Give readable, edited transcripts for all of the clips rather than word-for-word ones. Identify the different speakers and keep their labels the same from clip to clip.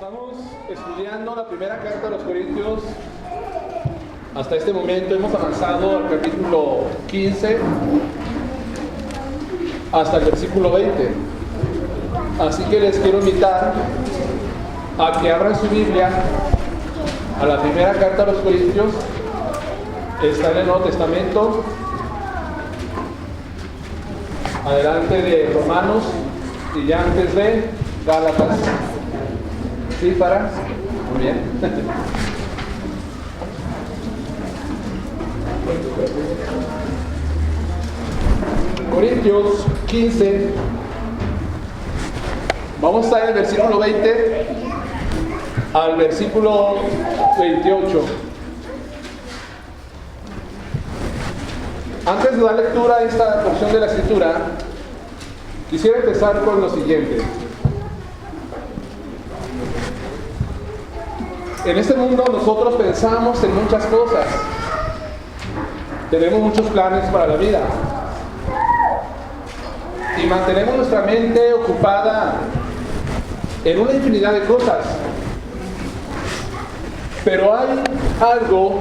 Speaker 1: Estamos estudiando la primera carta a los Corintios. Hasta este momento hemos avanzado al capítulo 15 hasta el versículo 20. Así que les quiero invitar a que abran su Biblia a la primera carta a los Corintios. Está en el Nuevo Testamento, adelante de Romanos y ya antes de Gálatas. ¿Sí, para? Muy bien. Corintios 15. Vamos a estar en el versículo 20 al versículo 28. Antes de dar lectura a esta porción de la Escritura, quisiera empezar con lo siguiente. En este mundo nosotros pensamos en muchas cosas. Tenemos muchos planes para la vida. Y mantenemos nuestra mente ocupada en una infinidad de cosas. Pero hay algo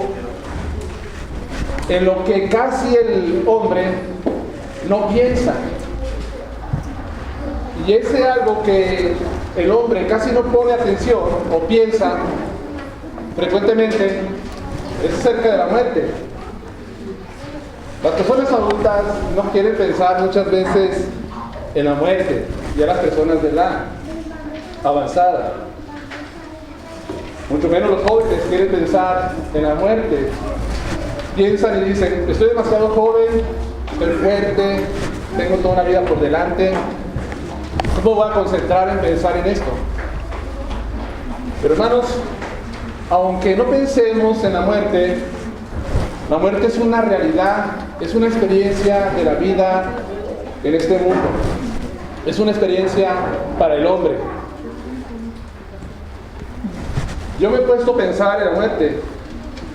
Speaker 1: en lo que casi el hombre no piensa. Y ese algo que el hombre casi no pone atención o piensa frecuentemente es acerca de la muerte. Las personas adultas no quieren pensar muchas veces en la muerte, ya las personas de edad avanzada. Mucho menos los jóvenes quieren pensar en la muerte. Piensan y dicen, estoy demasiado joven, estoy fuerte, tengo toda una vida por delante. ¿Cómo voy a concentrar en pensar en esto? Pero hermanos, aunque no pensemos en la muerte es una realidad, es una experiencia de la vida en este mundo. Es una experiencia para el hombre. Yo me he puesto a pensar en la muerte.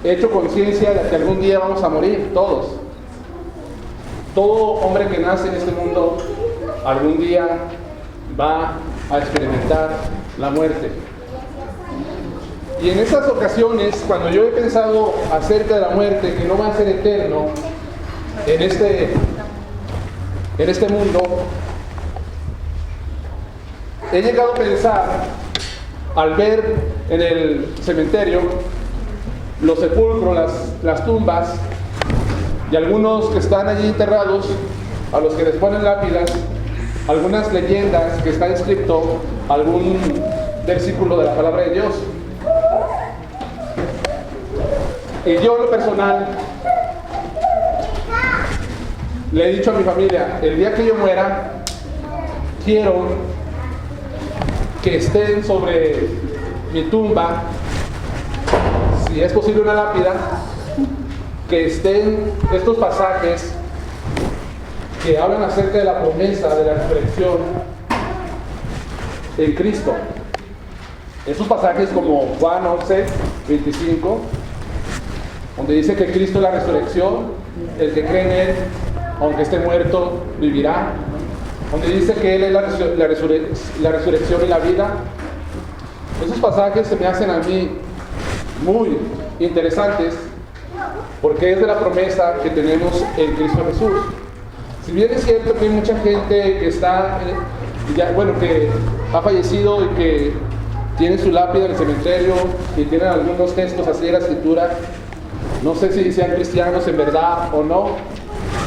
Speaker 1: He hecho conciencia de que algún día vamos a morir, todos. Todo hombre que nace en este mundo algún día va a experimentar la muerte. Y en esas ocasiones, cuando yo he pensado acerca de la muerte, que no va a ser eterno en este mundo, he llegado a pensar, al ver en el cementerio los sepulcros, las tumbas, y algunos que están allí enterrados, a los que les ponen lápidas, algunas leyendas que está escrito algún versículo de la palabra de Dios. Y yo en lo personal le he dicho a mi familia, el día que yo muera, quiero que estén sobre mi tumba, si es posible una lápida, que estén estos pasajes que hablan acerca de la promesa de la resurrección en Cristo. Esos pasajes como Juan 11, 25, donde dice que Cristo es la resurrección, el que cree en Él, aunque esté muerto, vivirá. Donde dice que Él es la resurrección y la vida. Esos pasajes se me hacen a mí muy interesantes, porque es de la promesa que tenemos en Cristo Jesús. Si bien es cierto que hay mucha gente que está, que ha fallecido y que tiene su lápida en el cementerio y tienen algunos textos así de la Escritura, no sé si sean cristianos en verdad o no,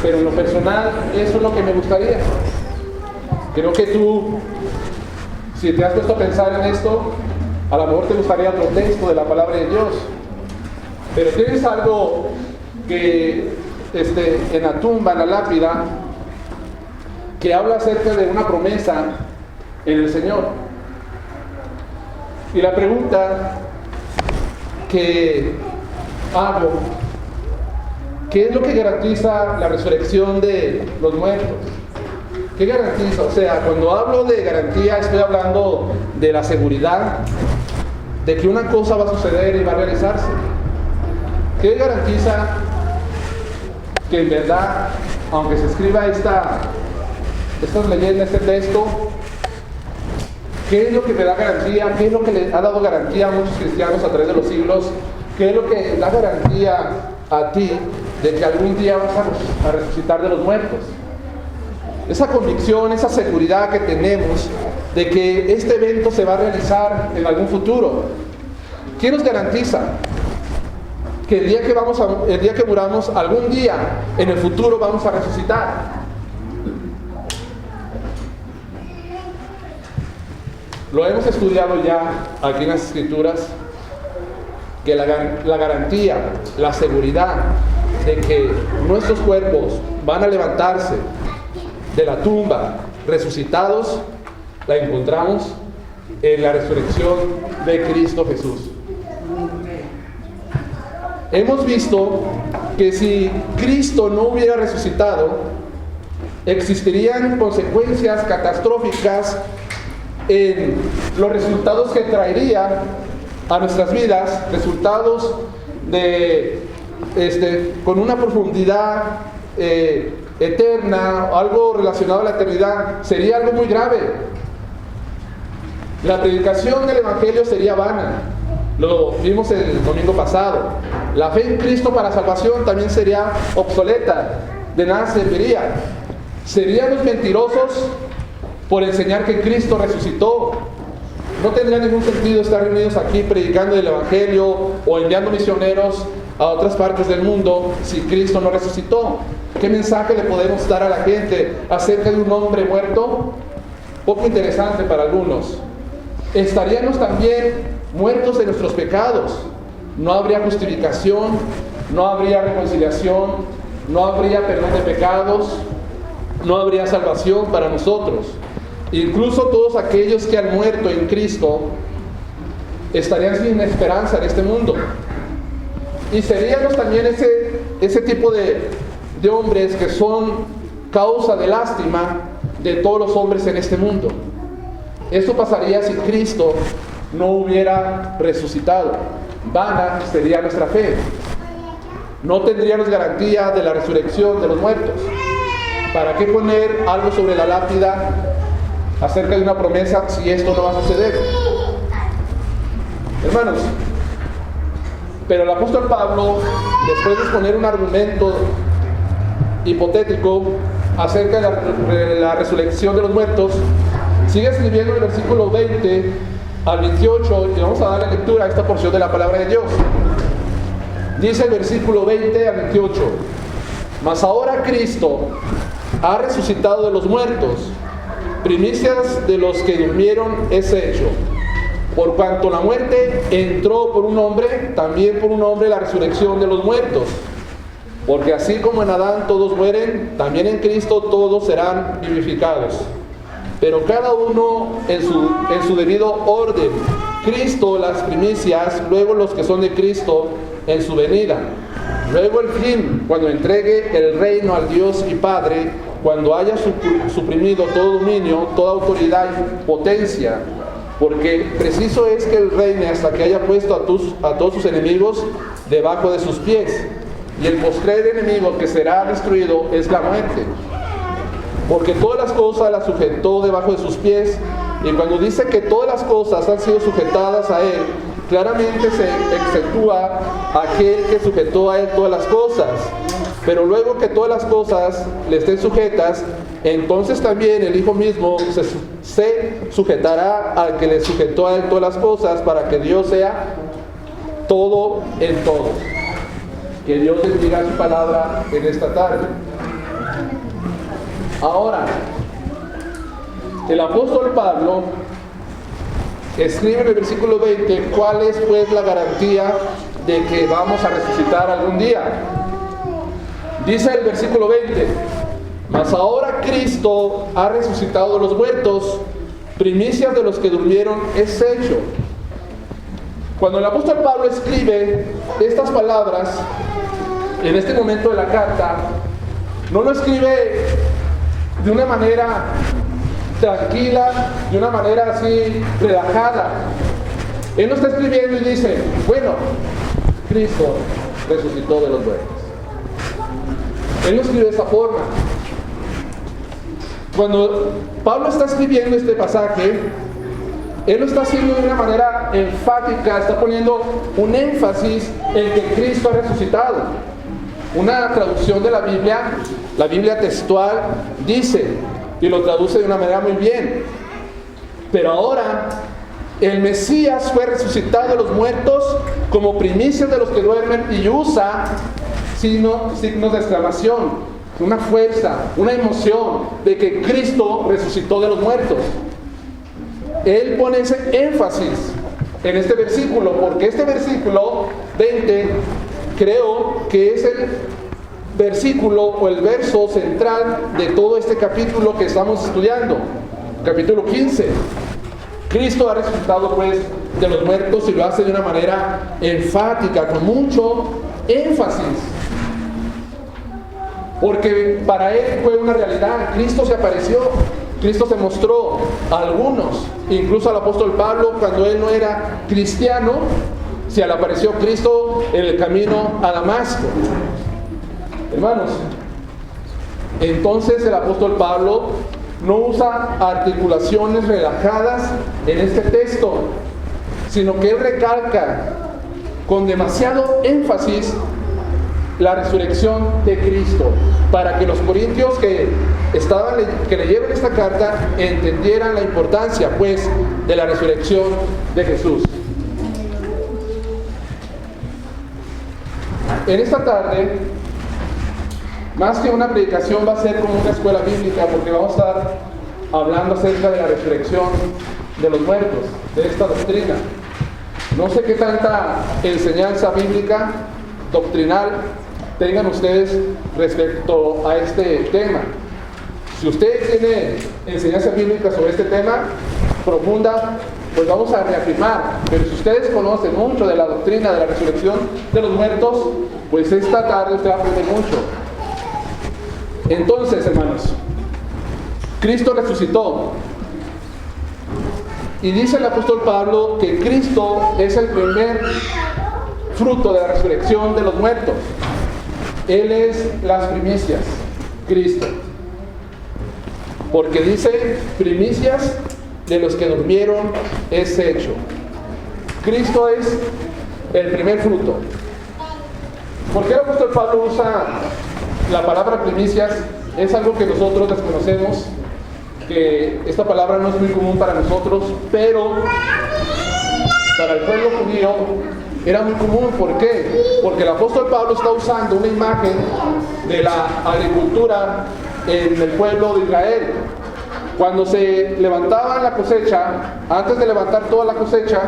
Speaker 1: pero en lo personal eso es lo que me gustaría. Creo que tú, si te has puesto a pensar en esto, a lo mejor te gustaría otro texto de la palabra de Dios, pero tienes algo que en la tumba, en la lápida, que habla acerca de una promesa en el Señor. Y la pregunta que hago, ¿qué es lo que garantiza la resurrección de los muertos? ¿Qué garantiza? O sea, cuando hablo de garantía estoy hablando de la seguridad de que una cosa va a suceder y va a realizarse. ¿Qué garantiza que en verdad, aunque se escriba estas leyendas, este texto, ¿Qué es lo que te da garantía? ¿Qué es lo que le ha dado garantía a muchos cristianos a través de los siglos? ¿Qué es lo que da garantía a ti de que algún día vas a resucitar de los muertos? Esa convicción, esa seguridad que tenemos de que este evento se va a realizar en algún futuro. ¿Quién nos garantiza que el día que muramos, algún día en el futuro vamos a resucitar? Lo hemos estudiado ya aquí en las Escrituras, que la garantía, la seguridad de que nuestros cuerpos van a levantarse de la tumba resucitados, la encontramos en la resurrección de Cristo Jesús. Hemos visto que si Cristo no hubiera resucitado, existirían consecuencias catastróficas en los resultados que traería a nuestras vidas, resultados con una profundidad eterna, algo relacionado a la eternidad. Sería algo muy grave. La predicación del Evangelio sería vana. Lo vimos el domingo pasado. La fe en Cristo para salvación también sería obsoleta, de nada serviría. Serían los mentirosos por enseñar que Cristo resucitó. No tendría ningún sentido estar reunidos aquí predicando el Evangelio o enviando misioneros a otras partes del mundo si Cristo no resucitó. ¿Qué mensaje le podemos dar a la gente acerca de un hombre muerto? Poco interesante para algunos. Estaríamos también muertos de nuestros pecados. No habría justificación, no habría reconciliación, no habría perdón de pecados, no habría salvación para nosotros. Incluso todos aquellos que han muerto en Cristo estarían sin esperanza en este mundo. Y seríamos también ese tipo de hombres que son causa de lástima de todos los hombres en este mundo. Esto pasaría si Cristo no hubiera resucitado. Vana sería nuestra fe. No tendríamos garantía de la resurrección de los muertos. ¿Para qué poner algo sobre la lápida acerca de una promesa si esto no va a suceder? Hermanos, pero el apóstol Pablo, después de exponer un argumento hipotético acerca de la resurrección de los muertos, sigue escribiendo el versículo 20 al 28, y vamos a darle lectura a esta porción de la palabra de Dios. Dice el versículo 20 al 28: Mas ahora Cristo ha resucitado de los muertos, primicias de los que durmieron es hecho. Por cuanto la muerte entró por un hombre, también por un hombre la resurrección de los muertos. Porque así como en Adán todos mueren, también en Cristo todos serán vivificados. Pero cada uno en su debido orden. Cristo las primicias, luego los que son de Cristo en su venida. Luego el fin, cuando entregue el reino al Dios y Padre, cuando haya suprimido todo dominio, toda autoridad y potencia. Porque preciso es que Él reine hasta que haya puesto a todos sus enemigos debajo de sus pies. Y el postrer enemigo que será destruido es la muerte. Porque todas las cosas las sujetó debajo de sus pies. Y cuando dice que todas las cosas han sido sujetadas a Él, claramente se exceptúa aquel que sujetó a Él todas las cosas. Pero luego que todas las cosas le estén sujetas, entonces también el Hijo mismo se sujetará al que le sujetó a Él todas las cosas, para que Dios sea todo en todos. Que Dios bendiga su palabra en esta tarde. Ahora, el apóstol Pablo escribe en el versículo 20 cuál es pues la garantía de que vamos a resucitar algún día. Dice el versículo 20: Mas ahora Cristo ha resucitado de los muertos, primicias de los que durmieron es hecho. Cuando el apóstol Pablo escribe estas palabras en este momento de la carta, no lo escribe de una manera tranquila, de una manera así relajada. Él lo está escribiendo y dice: bueno, Cristo resucitó de los muertos. Él lo escribe de esa forma. Cuando Pablo está escribiendo este pasaje, Él lo está haciendo de una manera enfática, está poniendo un énfasis en que Cristo ha resucitado. Una traducción de la Biblia textual, dice, y lo traduce de una manera muy bien: pero ahora el Mesías fue resucitado de los muertos como primicias de los que duermen, y usa signos de exclamación, una fuerza, una emoción de que Cristo resucitó de los muertos. Él pone ese énfasis en este versículo, porque este versículo 20 creo que es el versículo o el verso central de todo este capítulo que estamos estudiando, capítulo 15. Cristo ha resucitado pues de los muertos, y lo hace de una manera enfática, con mucho énfasis, porque para él fue una realidad. Cristo se apareció, Cristo se mostró a algunos, incluso al apóstol Pablo, cuando él no era cristiano, se le apareció Cristo en el camino a Damasco. Hermanos, entonces el apóstol Pablo no usa articulaciones relajadas en este texto, sino que él recalca con demasiado énfasis la resurrección de Cristo, para que los corintios que leyeron esta carta entendieran la importancia pues de la resurrección de Jesús. En esta tarde, más que una predicación, va a ser como una escuela bíblica, porque vamos a estar hablando acerca de la resurrección de los muertos, de esta doctrina. No sé qué tanta enseñanza bíblica, doctrinal, tengan ustedes respecto a este tema. Si usted tiene enseñanza bíblica sobre este tema profunda, pues vamos a reafirmar. Pero si ustedes conocen mucho de la doctrina de la resurrección de los muertos, pues esta tarde usted va a aprender mucho. Entonces, hermanos, Cristo resucitó, y dice el apóstol Pablo que Cristo es el primer fruto de la resurrección de los muertos. Él es las primicias, Cristo, porque dice primicias de los que durmieron es hecho. Cristo es el primer fruto. ¿Por qué el apóstol Pablo usa la palabra primicias? Es algo que nosotros desconocemos, que esta palabra no es muy común para nosotros, pero para el pueblo judío era muy común. ¿Por qué? Porque el apóstol Pablo está usando una imagen de la agricultura en el pueblo de Israel. Cuando se levantaba la cosecha, antes de levantar toda la cosecha,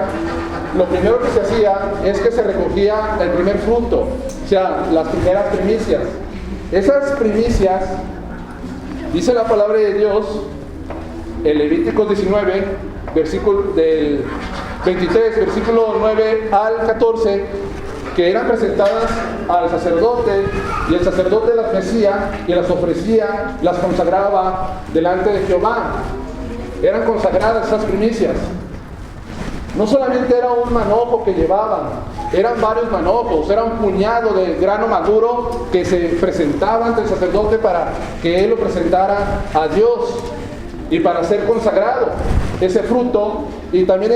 Speaker 1: lo primero que se hacía es que se recogía el primer fruto, o sea, las primeras primicias. Esas primicias, dice la palabra de Dios en Levíticos 19, versículo del 23, versículo 9 al 14, que eran presentadas al sacerdote, y el sacerdote las mecía y las ofrecía, las consagraba delante de Jehová. Eran consagradas esas primicias. No solamente era un manojo que llevaban, eran varios manojos, era un puñado de grano maduro que se presentaba ante el sacerdote para que él lo presentara a Dios y para ser consagrado ese fruto. Y también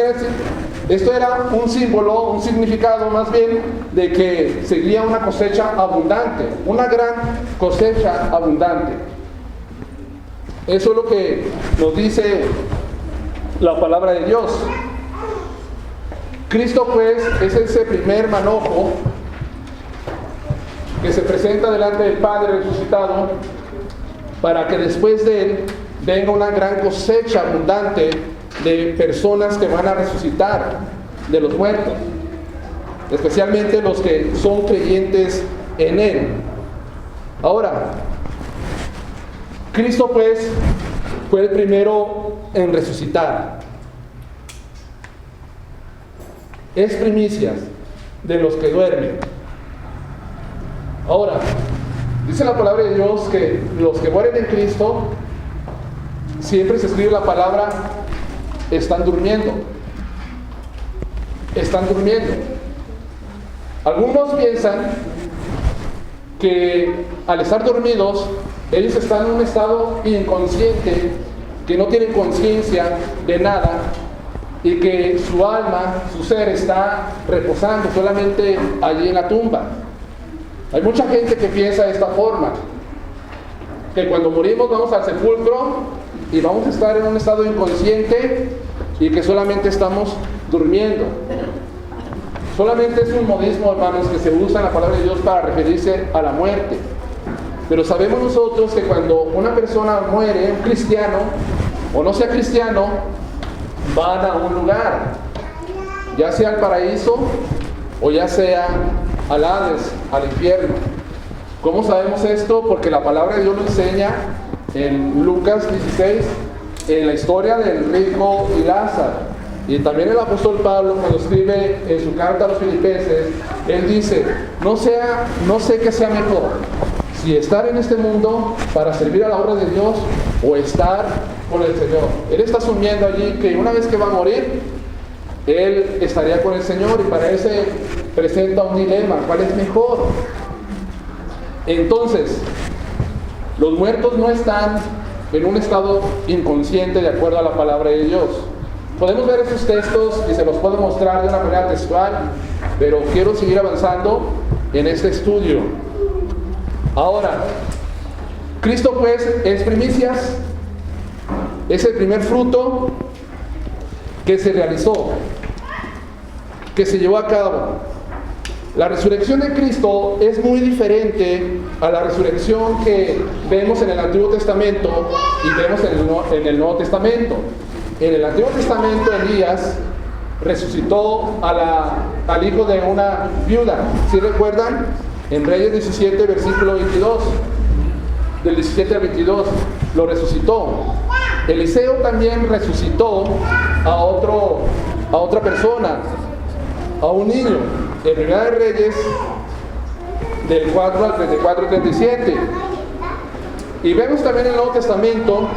Speaker 1: esto era un símbolo, un significado más bien, de que seguía una cosecha abundante, una gran cosecha abundante. Eso es lo que nos dice la palabra de Dios. Cristo pues es ese primer manojo que se presenta delante del Padre resucitado, para que después de él venga una gran cosecha abundante de personas que van a resucitar de los muertos, especialmente los que son creyentes en él. Ahora, Cristo pues fue el primero en resucitar. Es primicias de los que duermen. Ahora, dice la palabra de Dios que los que mueren en Cristo, siempre se escribe la palabra están durmiendo. Están durmiendo. Algunos piensan que al estar dormidos, ellos están en un estado inconsciente, que no tienen conciencia de nada, y que su alma, su ser está reposando solamente allí en la tumba. Hay mucha gente que piensa de esta forma, que cuando morimos vamos al sepulcro y vamos a estar en un estado inconsciente y que solamente estamos durmiendo. Solamente es un modismo, hermanos, que se usa en la palabra de Dios para referirse a la muerte. Pero sabemos nosotros que cuando una persona muere, un cristiano, o no sea cristiano, van a un lugar, ya sea al paraíso, o ya sea al Hades, al infierno. ¿Cómo sabemos esto? Porque la palabra de Dios lo enseña en Lucas 16, en la historia del rico y Lázaro. Y también el apóstol Pablo, cuando escribe en su carta a los Filipenses, él dice, no sé qué sea mejor, si estar en este mundo para servir a la obra de Dios o estar con el Señor. Él está asumiendo allí que una vez que va a morir, él estaría con el Señor, y para él se presenta un dilema, ¿cuál es mejor? Entonces, los muertos no están en un estado inconsciente de acuerdo a la palabra de Dios. Podemos ver esos textos y se los puedo mostrar de una manera textual, pero quiero seguir avanzando en este estudio. Ahora, Cristo pues es primicias, es el primer fruto que se realizó, que se llevó a cabo. La resurrección de Cristo es muy diferente a la resurrección que vemos en el Antiguo Testamento y vemos en el Nuevo Testamento. En el Antiguo Testamento, Elías resucitó al hijo de una viuda. ¿Sí recuerdan? En Reyes 17, versículo 22. Del 17 al 22, lo resucitó. Eliseo también resucitó a otra persona, a un niño. En Primera de Reyes, del 4 al 34 y 37. Y vemos también en el Nuevo Testamento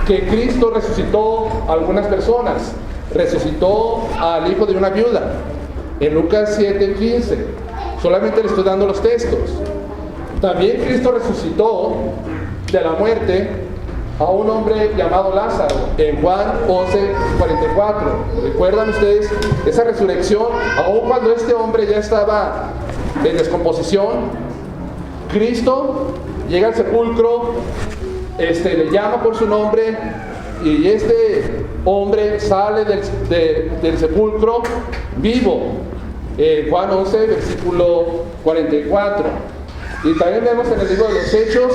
Speaker 1: que Cristo resucitó a algunas personas. Resucitó al hijo de una viuda en Lucas 7:15. Solamente le estoy dando los textos. También Cristo resucitó de la muerte a un hombre llamado Lázaro en Juan 11:44. ¿Recuerdan ustedes esa resurrección? Aun cuando este hombre ya estaba en descomposición, Cristo llega al sepulcro, le llama por su nombre, y este hombre sale del sepulcro vivo. Juan 11, versículo 44. Y también vemos en el libro de los Hechos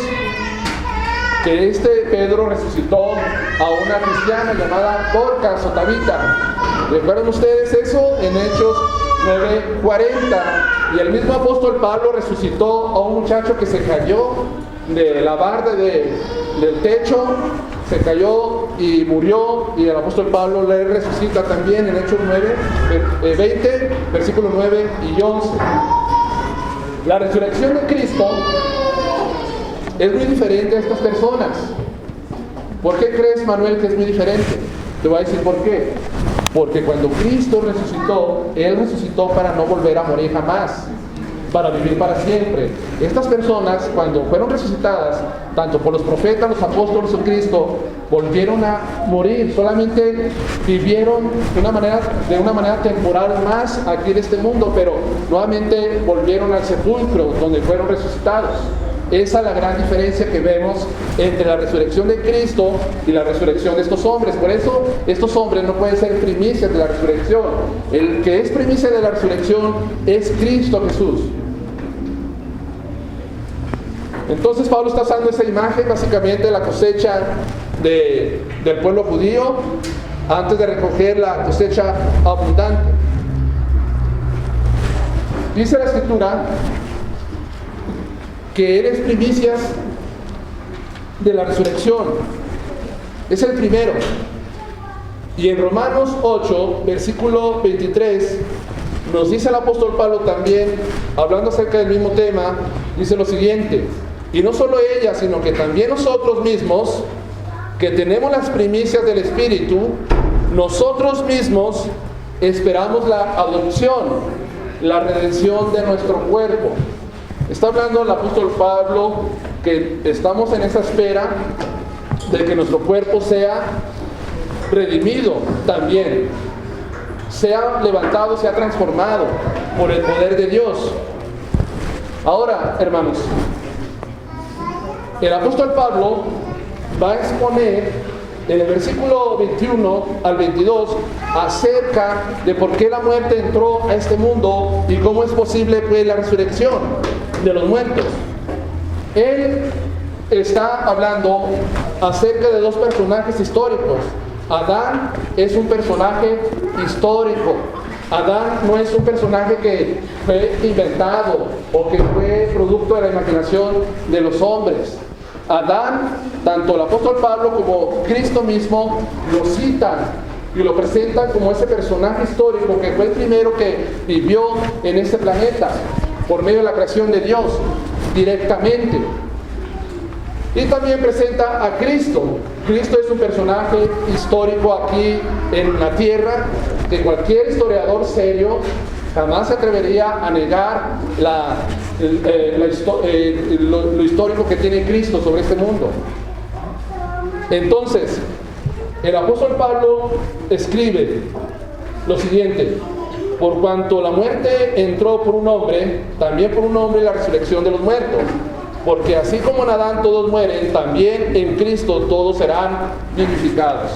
Speaker 1: que Pedro resucitó a una cristiana llamada Dorcas o Tabita. ¿Recuerdan ustedes eso? En Hechos 9:40. Y el mismo apóstol Pablo resucitó a un muchacho que se cayó de la barda del techo, se cayó y murió, y el apóstol Pablo le resucita también en Hechos 20, versículos 9 y 11. La resurrección de Cristo es muy diferente a estas personas. ¿Por qué crees, Manuel, que es muy diferente? Te voy a decir por qué. Porque cuando Cristo resucitó, Él resucitó para no volver a morir jamás, para vivir para siempre. Estas personas, cuando fueron resucitadas, tanto por los profetas, los apóstoles o Cristo, volvieron a morir, solamente vivieron de una manera temporal más aquí en este mundo, pero nuevamente volvieron al sepulcro donde fueron resucitados. Esa es la gran diferencia que vemos entre la resurrección de Cristo y la resurrección de estos hombres. Por eso estos hombres no pueden ser primicias de la resurrección. El que es primicia de la resurrección es Cristo Jesús. Entonces Pablo está usando esa imagen básicamente de la cosecha del pueblo judío antes de recoger la cosecha abundante. Dice la Escritura que eres primicias de la resurrección. Es el primero. Y en Romanos 8, versículo 23, nos dice el apóstol Pablo también, hablando acerca del mismo tema, dice lo siguiente: y no solo ella, sino que también nosotros mismos, que tenemos las primicias del Espíritu, nosotros mismos esperamos la adopción, la redención de nuestro cuerpo. Está hablando el apóstol Pablo que estamos en esa espera de que nuestro cuerpo sea redimido también. se ha levantado, se ha transformado por el poder de Dios. Ahora, hermanos, el apóstol Pablo va a exponer en el versículo 21 al 22 acerca de por qué la muerte entró a este mundo y cómo es posible pues la resurrección de los muertos. Él está hablando acerca de dos personajes históricos. Adán es un personaje histórico. Adán no es un personaje que fue inventado o que fue producto de la imaginación de los hombres. Adán, tanto el apóstol Pablo como Cristo mismo lo citan y lo presentan como ese personaje histórico que fue el primero que vivió en este planeta por medio de la creación de Dios directamente. Y también presenta a Cristo. Cristo es un personaje histórico aquí en la tierra que cualquier historiador serio jamás se atrevería a negar lo histórico que tiene Cristo sobre este mundo. Entonces, el apóstol Pablo escribe lo siguiente: por cuanto la muerte entró por un hombre, también por un hombre la resurrección de los muertos. Porque así como en Adán todos mueren, también en Cristo todos serán vivificados.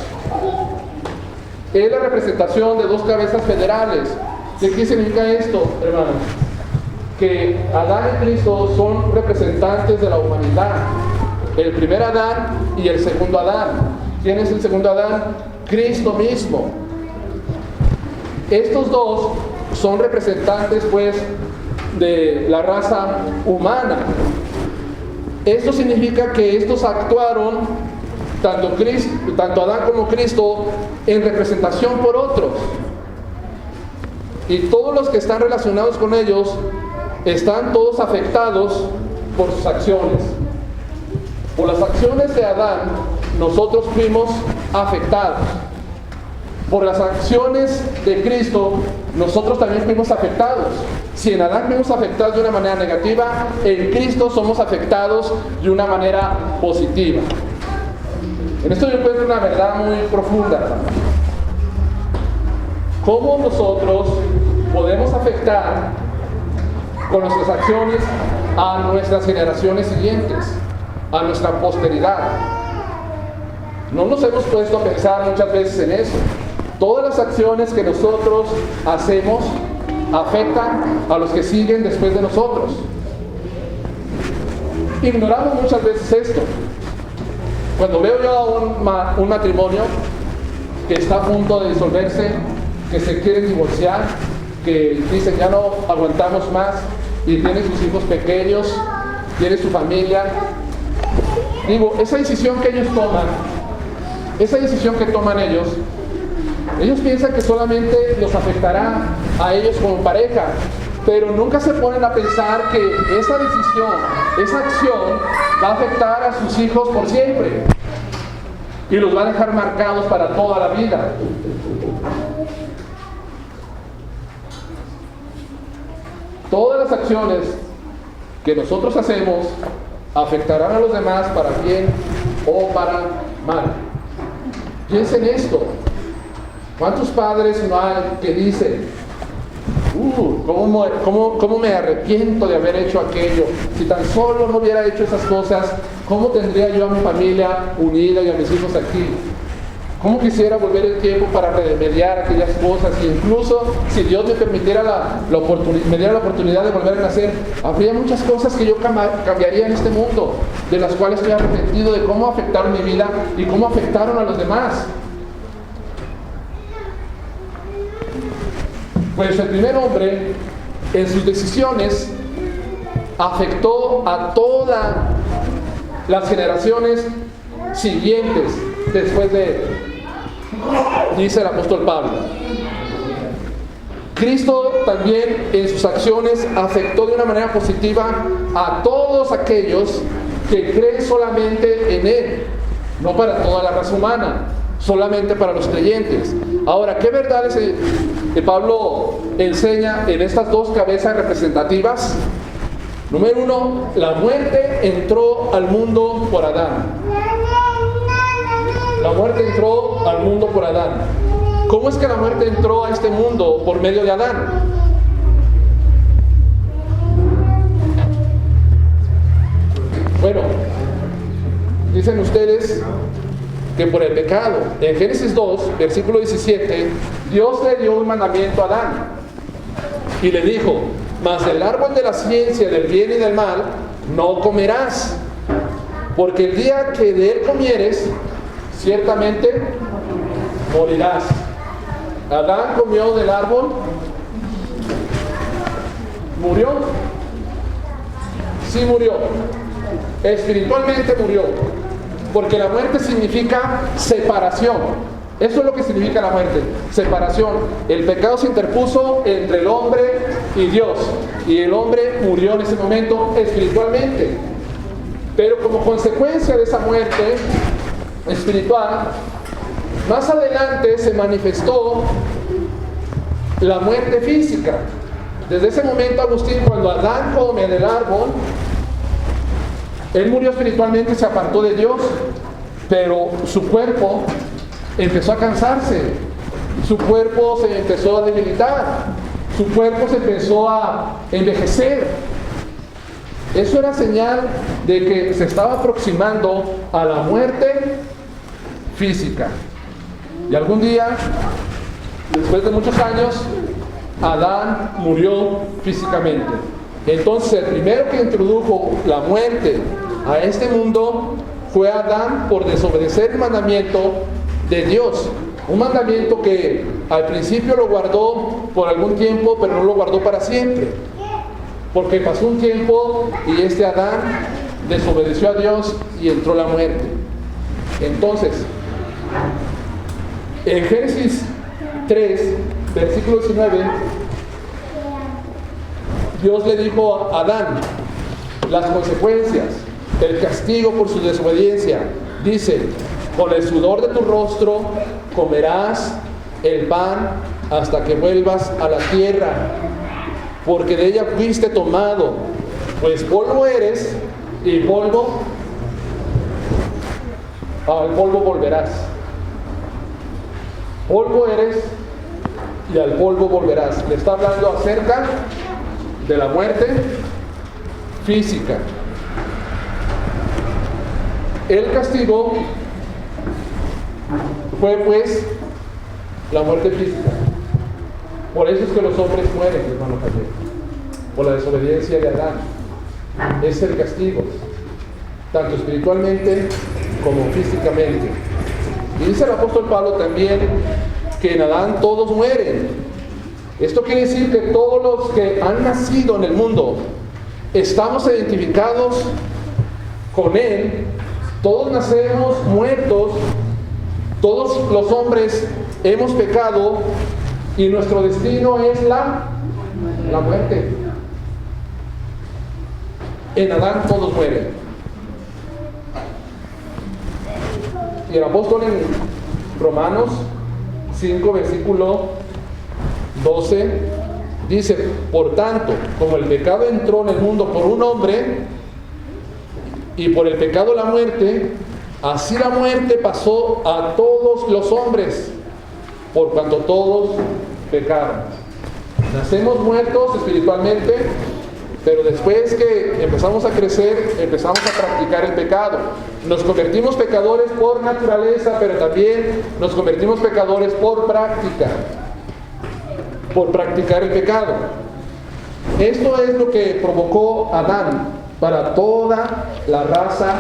Speaker 1: Es la representación de dos cabezas federales. ¿De qué significa esto, hermanos? Que Adán y Cristo son representantes de la humanidad. El primer Adán y el segundo Adán. ¿Quién es el segundo Adán? Cristo mismo. Estos dos son representantes, pues, de la raza humana. Esto significa que estos actuaron, tanto Adán como Cristo, en representación por otros. Y todos los que están relacionados con ellos están todos afectados por sus acciones. Por las acciones de Adán, nosotros fuimos afectados. Por las acciones de Cristo, nosotros también fuimos afectados. Si en Adán fuimos afectados de una manera negativa, en Cristo somos afectados de una manera positiva. En esto yo encuentro una verdad muy profunda. ¿Cómo nosotros podemos afectar con nuestras acciones a nuestras generaciones siguientes, a nuestra posteridad? No nos hemos puesto a pensar muchas veces en eso. Todas las acciones que nosotros hacemos afectan a los que siguen después de nosotros. Ignoramos muchas veces esto. Cuando veo yo a un matrimonio que está a punto de disolverse, que se quieren divorciar, que dicen ya no aguantamos más y tienen sus hijos pequeños, tienen su familia, digo, esa decisión que ellos toman, esa decisión que toman ellos piensan que solamente los afectará a ellos como pareja, pero nunca se ponen a pensar que esa decisión, esa acción va a afectar a sus hijos por siempre y los va a dejar marcados para toda la vida. Todas las acciones que nosotros hacemos afectarán a los demás para bien o para mal. Piensen esto. ¿Cuántos padres no hay que dicen, ¿cómo me arrepiento de haber hecho aquello? Si tan solo no hubiera hecho esas cosas, ¿cómo tendría yo a mi familia unida y a mis hijos aquí? ¿Cómo quisiera volver el tiempo para remediar aquellas cosas? E incluso si Dios me permitiera me diera la oportunidad de volver a nacer, habría muchas cosas que yo cambiaría en este mundo, de las cuales estoy arrepentido de cómo afectaron mi vida y cómo afectaron a los demás. Pues el primer hombre, en sus decisiones, afectó a todas las generaciones siguientes después de él, dice el apóstol Pablo. Cristo también en sus acciones afectó de una manera positiva a todos aquellos que creen solamente en Él, no para toda la raza humana, solamente para los creyentes. Ahora, ¿qué verdades Pablo enseña en estas dos cabezas representativas? Número uno, la muerte entró al mundo por Adán. La muerte entró al mundo por Adán. ¿Cómo es que la muerte entró a este mundo por medio de Adán? Bueno, dicen ustedes que por el pecado. En Génesis 2, versículo 17, Dios le dio un mandamiento a Adán y le dijo: mas del árbol de la ciencia del bien y del mal no comerás, porque el día que de él comieres, ciertamente morirás. Adán comió del árbol, murió. Sí murió, espiritualmente murió, porque la muerte significa separación. Eso es lo que significa la muerte, separación. El pecado se interpuso entre el hombre y Dios, y el hombre murió en ese momento espiritualmente. Pero como consecuencia de esa muerte espiritual, más adelante se manifestó la muerte física. Desde ese momento, Agustín, cuando Adán come del árbol, él murió espiritualmente y se apartó de Dios, pero su cuerpo empezó a cansarse, su cuerpo se empezó a debilitar, su cuerpo se empezó a envejecer. Eso era señal de que se estaba aproximando a la muerte física. Y algún día, después de muchos años, Adán murió físicamente. Entonces el primero que introdujo la muerte a este mundo fue Adán, por desobedecer el mandamiento de Dios. Un mandamiento que al principio lo guardó por algún tiempo, pero no lo guardó para siempre, porque pasó un tiempo y este Adán desobedeció a Dios y entró la muerte. Entonces, en Génesis 3, versículo 19, Dios le dijo a Adán las consecuencias, el castigo por su desobediencia. Dice: con el sudor de tu rostro comerás el pan hasta que vuelvas a la tierra, porque de ella fuiste tomado, pues polvo eres y polvo, al polvo volverás. Polvo eres y al polvo volverás. Le está hablando acerca de la muerte física. El castigo fue pues la muerte física. Por eso es que los hombres mueren, hermano Javier, por la desobediencia de Adán. Es el castigo, tanto espiritualmente como físicamente. Y dice el apóstol Pablo también que en Adán todos mueren. Esto quiere decir que todos los que han nacido en el mundo estamos identificados con él. Todos nacemos muertos, todos los hombres hemos pecado y nuestro destino es la muerte. En Adán todos mueren. Y el apóstol en Romanos 5, versículo 12, dice: por tanto, como el pecado entró en el mundo por un hombre, y por el pecado la muerte, así la muerte pasó a todos los hombres, por cuanto todos pecaron. Nacemos muertos espiritualmente, pero después que empezamos a crecer, empezamos a practicar el pecado. Nos convertimos pecadores por naturaleza, pero también nos convertimos pecadores por práctica, por practicar el pecado. Esto es lo que provocó Adán para toda la raza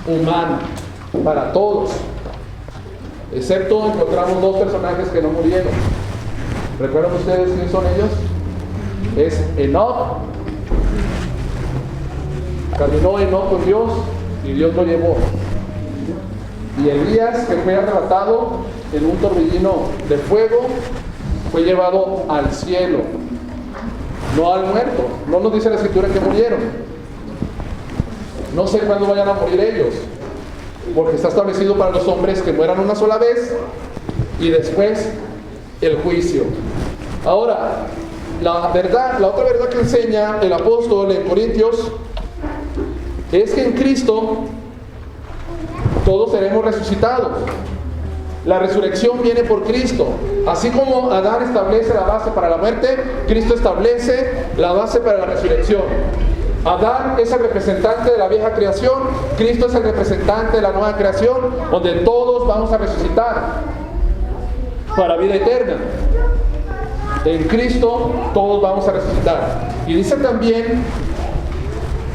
Speaker 1: humana, para todos. Excepto encontramos dos personajes que no murieron. ¿Recuerdan ustedes quiénes son ellos? Es Enoc. Caminó Enoc con Dios y Dios lo llevó. Y Elías, que fue arrebatado en un torbellino de fuego, fue llevado al cielo, no al muerto. No nos dice la escritura que murieron. No sé cuándo vayan a morir ellos, porque está establecido para los hombres que mueran una sola vez y después el juicio. Ahora, la otra verdad que enseña el apóstol en Corintios es que en Cristo todos seremos resucitados. La resurrección viene por Cristo. Así como Adán establece la base para la muerte, Cristo establece la base para la resurrección. Adán es el representante de la vieja creación, Cristo es el representante de la nueva creación, donde todos vamos a resucitar para vida eterna. En Cristo todos vamos a resucitar. Y dice también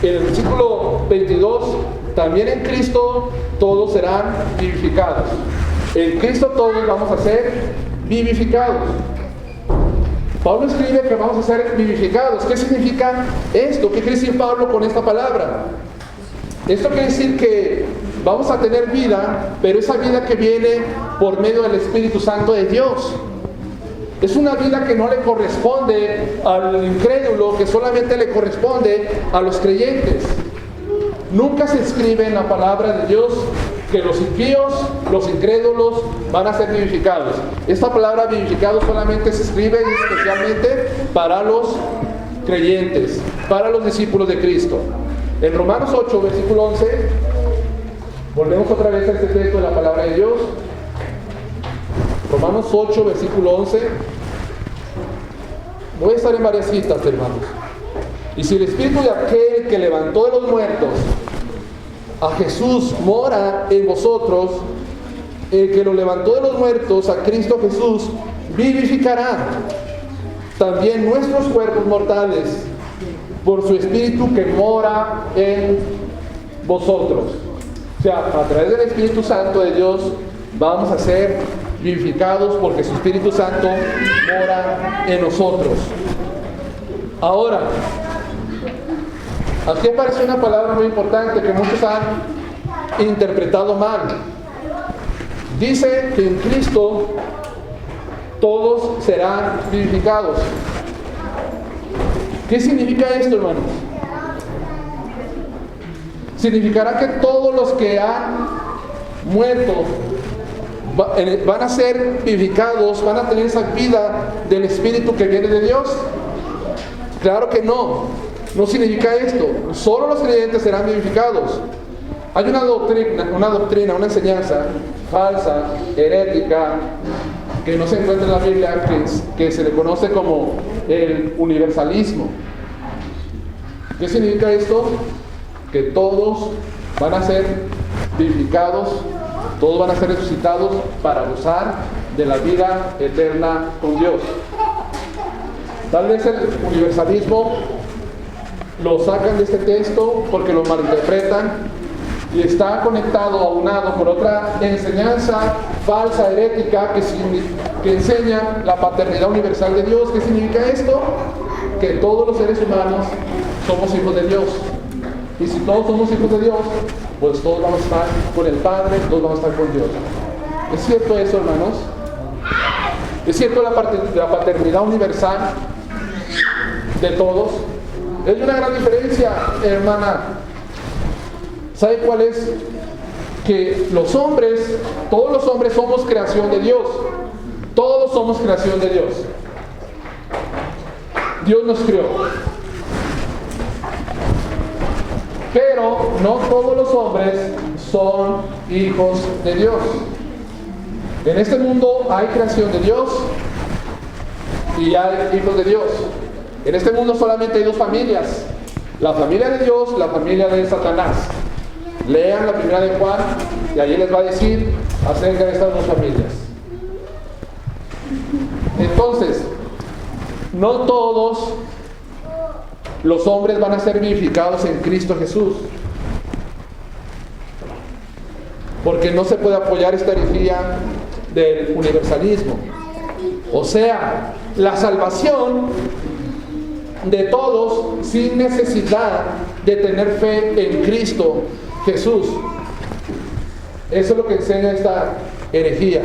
Speaker 1: en el versículo 22, también en Cristo todos serán vivificados. En Cristo todos vamos a ser vivificados. Pablo escribe que vamos a ser vivificados. ¿Qué significa esto? ¿Qué quiere decir Pablo con esta palabra? Esto quiere decir que vamos a tener vida, pero esa vida que viene por medio del Espíritu Santo de Dios. Es una vida que no le corresponde al incrédulo, que solamente le corresponde a los creyentes. Nunca se escribe en la palabra de Dios que los impíos, los incrédulos van a ser vivificados. Esta palabra vivificado solamente se escribe especialmente para los creyentes, para los discípulos de Cristo. En Romanos 8, versículo 11, volvemos otra vez a este texto de la palabra de Dios. Romanos 8, versículo 11. Voy a estar en varias citas, hermanos. Y si el Espíritu de aquel que levantó de los muertos a Jesús mora en vosotros, el que lo levantó de los muertos, a Cristo Jesús, vivificará también nuestros cuerpos mortales por su Espíritu que mora en vosotros. O sea, a través del Espíritu Santo de Dios vamos a ser vivificados porque su Espíritu Santo mora en nosotros. Ahora, aquí aparece una palabra muy importante que muchos han interpretado mal. Dice que en Cristo todos serán vivificados. ¿Qué significa esto, hermanos? Significará que todos los que han muerto van a ser vivificados, van a tener esa vida del Espíritu que viene de Dios. Claro que no. No significa esto. Solo los creyentes serán vivificados. Hay una doctrina, una enseñanza falsa, herética, que no se encuentra en la Biblia, que se le conoce como el universalismo. ¿Qué significa esto? Que todos van a ser vivificados, todos van a ser resucitados para gozar de la vida eterna con Dios. Tal vez el universalismo lo sacan de este texto porque lo malinterpretan y está conectado, aunado por otra enseñanza falsa, herética, que enseña la paternidad universal de Dios. ¿Qué significa esto? Que todos los seres humanos somos hijos de Dios. Y si todos somos hijos de Dios, pues todos vamos a estar con el Padre, todos vamos a estar con Dios. ¿Es cierto eso, hermanos? ¿Es cierto la paternidad universal de todos? Es una gran diferencia, hermana. ¿Sabe cuál es? Que los hombres, todos los hombres somos creación de Dios. Todos somos creación de Dios. Dios nos creó. Pero no todos los hombres son hijos de Dios. En este mundo hay creación de Dios y hay hijos de Dios. En este mundo solamente hay dos familias: la familia de Dios, la familia de Satanás. Lean la primera de Juan y allí les va a decir acerca de estas dos familias. Entonces, no todos los hombres van a ser vivificados en Cristo Jesús, porque no se puede apoyar esta herejía del universalismo. O sea, la salvación de todos sin necesidad de tener fe en Cristo Jesús. Eso es lo que enseña esta herejía.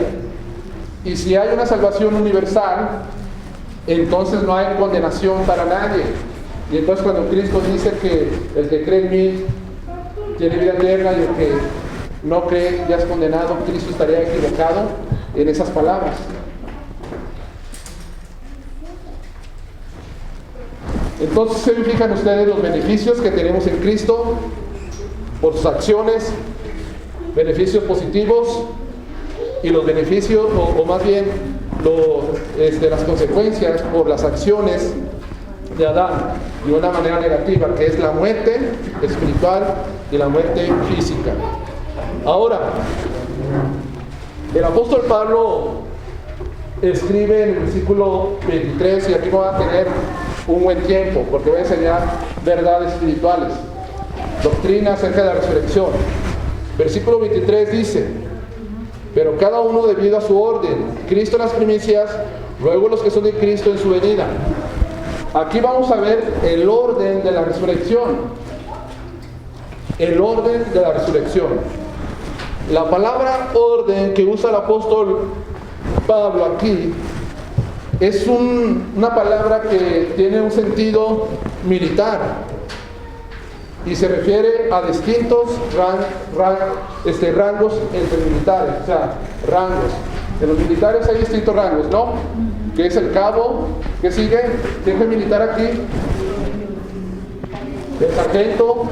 Speaker 1: Y si hay una salvación universal, entonces no hay condenación para nadie. Y entonces cuando Cristo dice que el que cree en mí tiene vida eterna y el que no cree ya es condenado, Cristo estaría equivocado en esas palabras. Entonces se fijan ustedes los beneficios que tenemos en Cristo por sus acciones, beneficios positivos y los beneficios, o más bien las consecuencias por las acciones de Adán de una manera negativa, que es la muerte espiritual y la muerte física. Ahora, el apóstol Pablo escribe en el versículo 23, y aquí voy a tener un buen tiempo porque voy a enseñar verdades espirituales, doctrina acerca de la resurrección. Versículo 23 dice: pero cada uno debido a su orden, Cristo en las primicias, luego los que son de Cristo en su venida. Aquí vamos a ver el orden de la resurrección. El orden de la resurrección. La palabra orden que usa el apóstol Pablo aquí es una palabra que tiene un sentido militar y se refiere a distintos rangos entre militares, o sea, rangos. En los militares hay distintos rangos, ¿no? Que es el cabo, que sigue, jefe militar aquí, el sargento,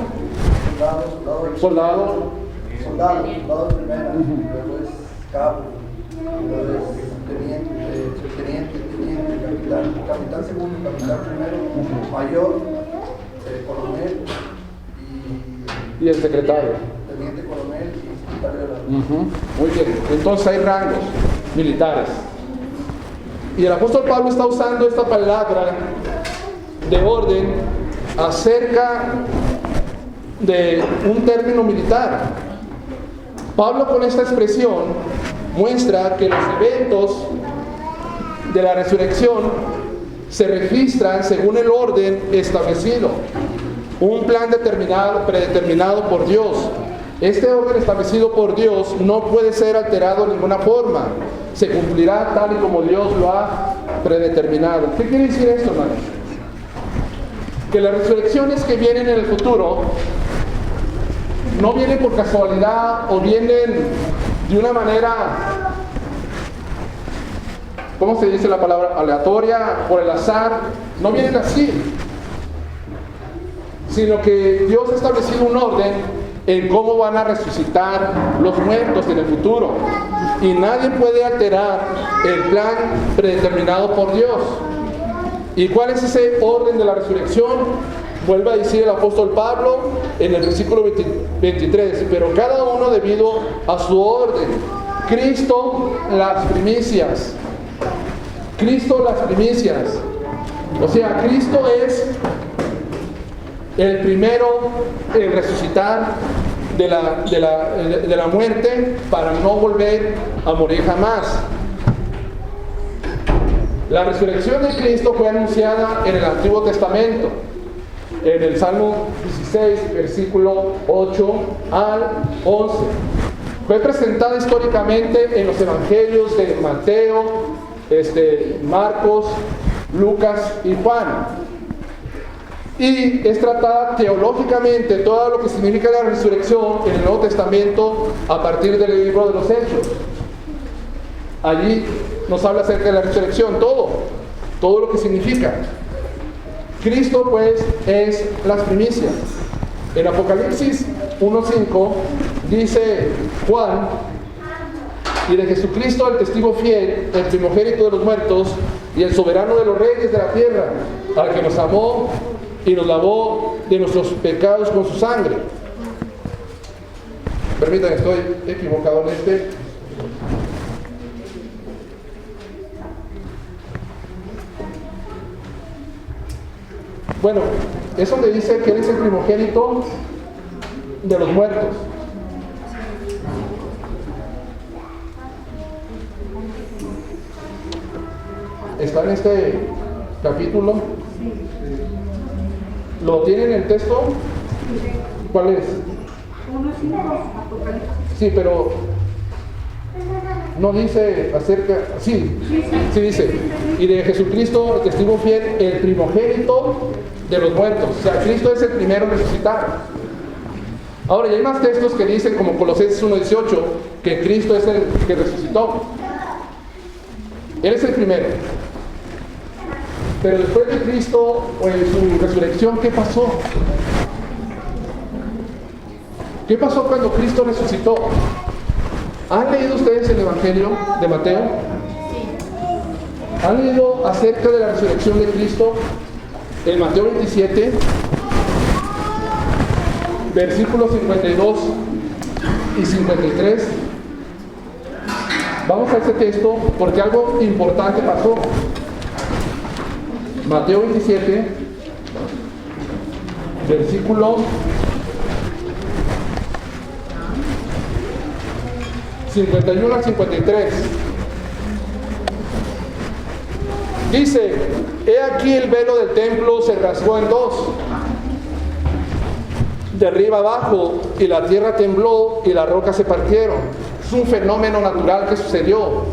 Speaker 1: soldado primero, luego es cabo, luego es teniente, capitán segundo, capitán primero, mayor, coronel y el secretario. Teniente coronel y secretario de la... Muy bien, entonces hay rangos militares. Y el apóstol Pablo está usando esta palabra de orden acerca de un término militar. Pablo con esta expresión muestra que los eventos de la resurrección se registran según el orden establecido, un plan predeterminado por Dios. Este orden establecido por Dios no puede ser alterado de ninguna forma. Se cumplirá tal y como Dios lo ha predeterminado. ¿Qué quiere decir esto, hermanos? Que las resurrecciones que vienen en el futuro no vienen por casualidad o vienen de una manera, ¿cómo se dice la palabra? Aleatoria, por el azar. No vienen así, sino que Dios ha establecido un orden en cómo van a resucitar los muertos en el futuro, y nadie puede alterar el plan predeterminado por Dios. ¿Y cuál es ese orden de la resurrección? Vuelve a decir el apóstol Pablo en el versículo 23: pero cada uno debido a su orden. Cristo las primicias. Cristo las primicias. O sea, Cristo es el primero en resucitar de la muerte para no volver a morir jamás. La resurrección de Cristo fue anunciada en el Antiguo Testamento, en el Salmo 16, versículo 8 al 11. Fue presentada históricamente en los evangelios de Mateo, Marcos, Lucas y Juan. Y es tratada teológicamente todo lo que significa la resurrección en el Nuevo Testamento a partir del libro de los Hechos. Allí nos habla acerca de la resurrección, todo lo que significa. Cristo pues es las primicias. En Apocalipsis 1:5 dice Juan: y de Jesucristo el testigo fiel, el primogénito de los muertos y el soberano de los reyes de la tierra, al que nos amó y nos lavó de nuestros pecados con su sangre. Permítanme, estoy equivocado en este. Bueno, es donde dice que Él es el primogénito de los muertos. Está en este capítulo. ¿Lo tienen en el texto? ¿Cuál es? Sí, pero no dice acerca. Sí dice: y de Jesucristo, el testigo fiel, el primogénito de los muertos. O sea, Cristo es el primero en resucitar. Ahora, y hay más textos que dicen, como Colosenses 1:18, que Cristo es el que resucitó. Él es el primero. Pero después de Cristo, o en su resurrección, ¿qué pasó? ¿Qué pasó cuando Cristo resucitó? ¿Han leído ustedes el Evangelio de Mateo? ¿Han leído acerca de la resurrección de Cristo en Mateo 27, versículos 52 y 53? Vamos a ese texto porque algo importante pasó. Mateo 27, versículo 51 al 53. Dice: he aquí el velo del templo se rasgó en dos, de arriba abajo, y la tierra tembló y las rocas se partieron. Es un fenómeno natural que sucedió,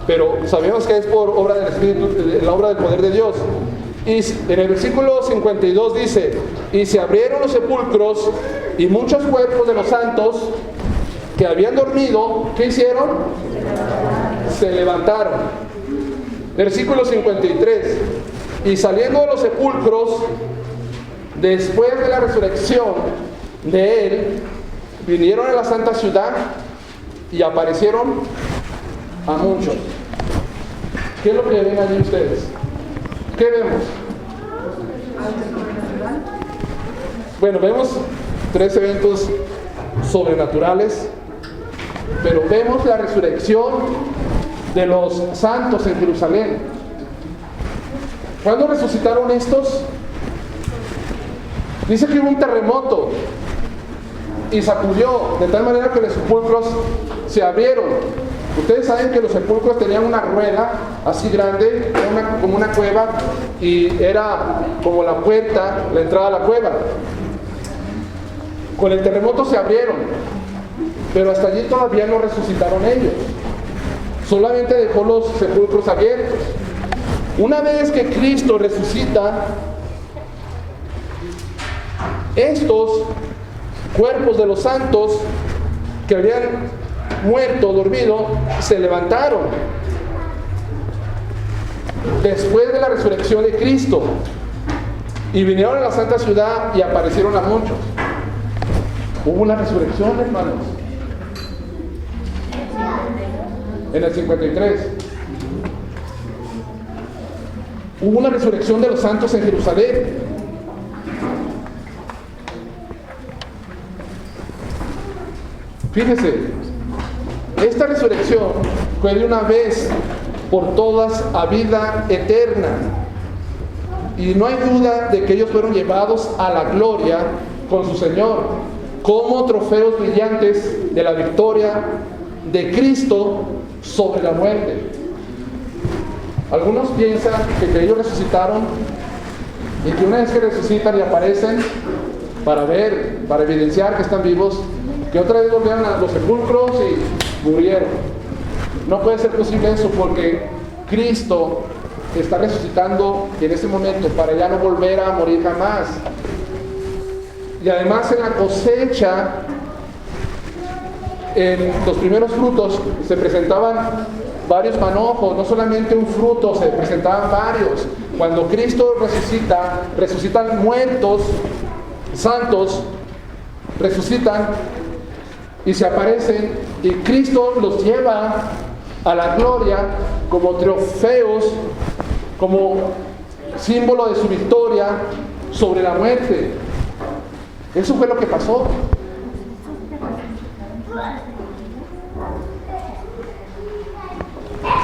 Speaker 1: pero sabemos que es por obra del Espíritu, la obra del poder de Dios. Y en el versículo 52 dice: y se abrieron los sepulcros, y muchos cuerpos de los santos que habían dormido, ¿qué hicieron? Se levantaron. Versículo 53: y saliendo de los sepulcros, después de la resurrección de él, vinieron a la santa ciudad y aparecieron a muchos. ¿Qué es lo que ven allí ustedes? ¿Qué vemos? Bueno, vemos 3 eventos sobrenaturales, pero vemos la resurrección de los santos en Jerusalén. ¿Cuándo resucitaron estos? Dice que hubo un terremoto y sacudió de tal manera que los sepulcros se abrieron. Ustedes saben que los sepulcros tenían una rueda así grande, como una cueva, y era como la puerta, la entrada a la cueva. Con el terremoto se abrieron, pero hasta allí todavía no resucitaron ellos. Solamente dejó los sepulcros abiertos. Una vez que Cristo resucita, estos cuerpos de los santos que habían muerto, dormido, se levantaron después de la resurrección de Cristo y vinieron a la santa ciudad y aparecieron a muchos. Hubo una resurrección, hermanos, en el 53. Hubo una resurrección de los santos en Jerusalén. Fíjese, esta resurrección fue de una vez por todas a vida eterna. Y no hay duda de que ellos fueron llevados a la gloria con su Señor, como trofeos brillantes de la victoria de Cristo sobre la muerte. Algunos piensan que ellos resucitaron y que una vez que resucitan y aparecen para evidenciar que están vivos, que otra vez volvieron a los sepulcros y murieron. No puede ser posible eso, porque Cristo está resucitando en ese momento para ya no volver a morir jamás. Y además en la cosecha, en los primeros frutos se presentaban varios manojos, no solamente un fruto, se presentaban varios. Cuando Cristo resucita, resucitan muertos, santos, resucitan y se aparecen, y Cristo los lleva a la gloria como trofeos, como símbolo de su victoria sobre la muerte. Eso fue lo que pasó.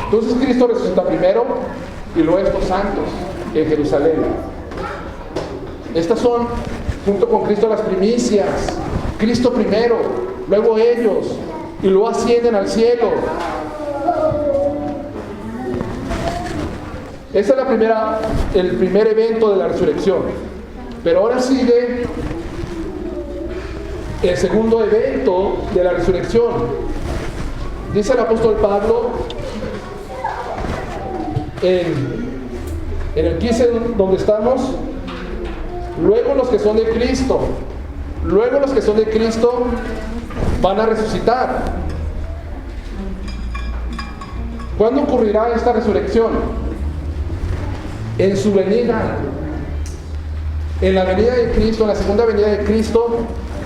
Speaker 1: Entonces Cristo resucita primero y luego estos santos en Jerusalén. Estas son, junto con Cristo, las primicias. Cristo primero, luego ellos, y luego ascienden al cielo. Esa es el primer evento de la resurrección. Pero ahora sigue el segundo evento de la resurrección. Dice el apóstol Pablo en el 15 donde estamos: luego los que son de Cristo van a resucitar. ¿Cuándo ocurrirá esta resurrección? En su venida. En la venida de Cristo, en la segunda venida de Cristo,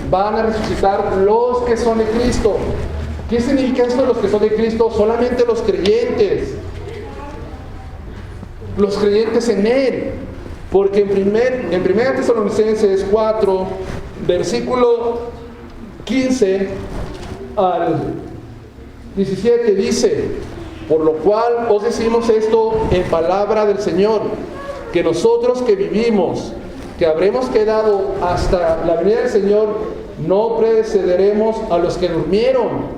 Speaker 1: van a resucitar los que son de Cristo. ¿Qué significa esto de los que son de Cristo? Solamente los creyentes en Él. Porque en 1 Tesalonicenses 4, versículo 15 al 17 dice: por lo cual os decimos esto en palabra del Señor, que nosotros que vivimos, que habremos quedado hasta la venida del Señor, no precederemos a los que durmieron.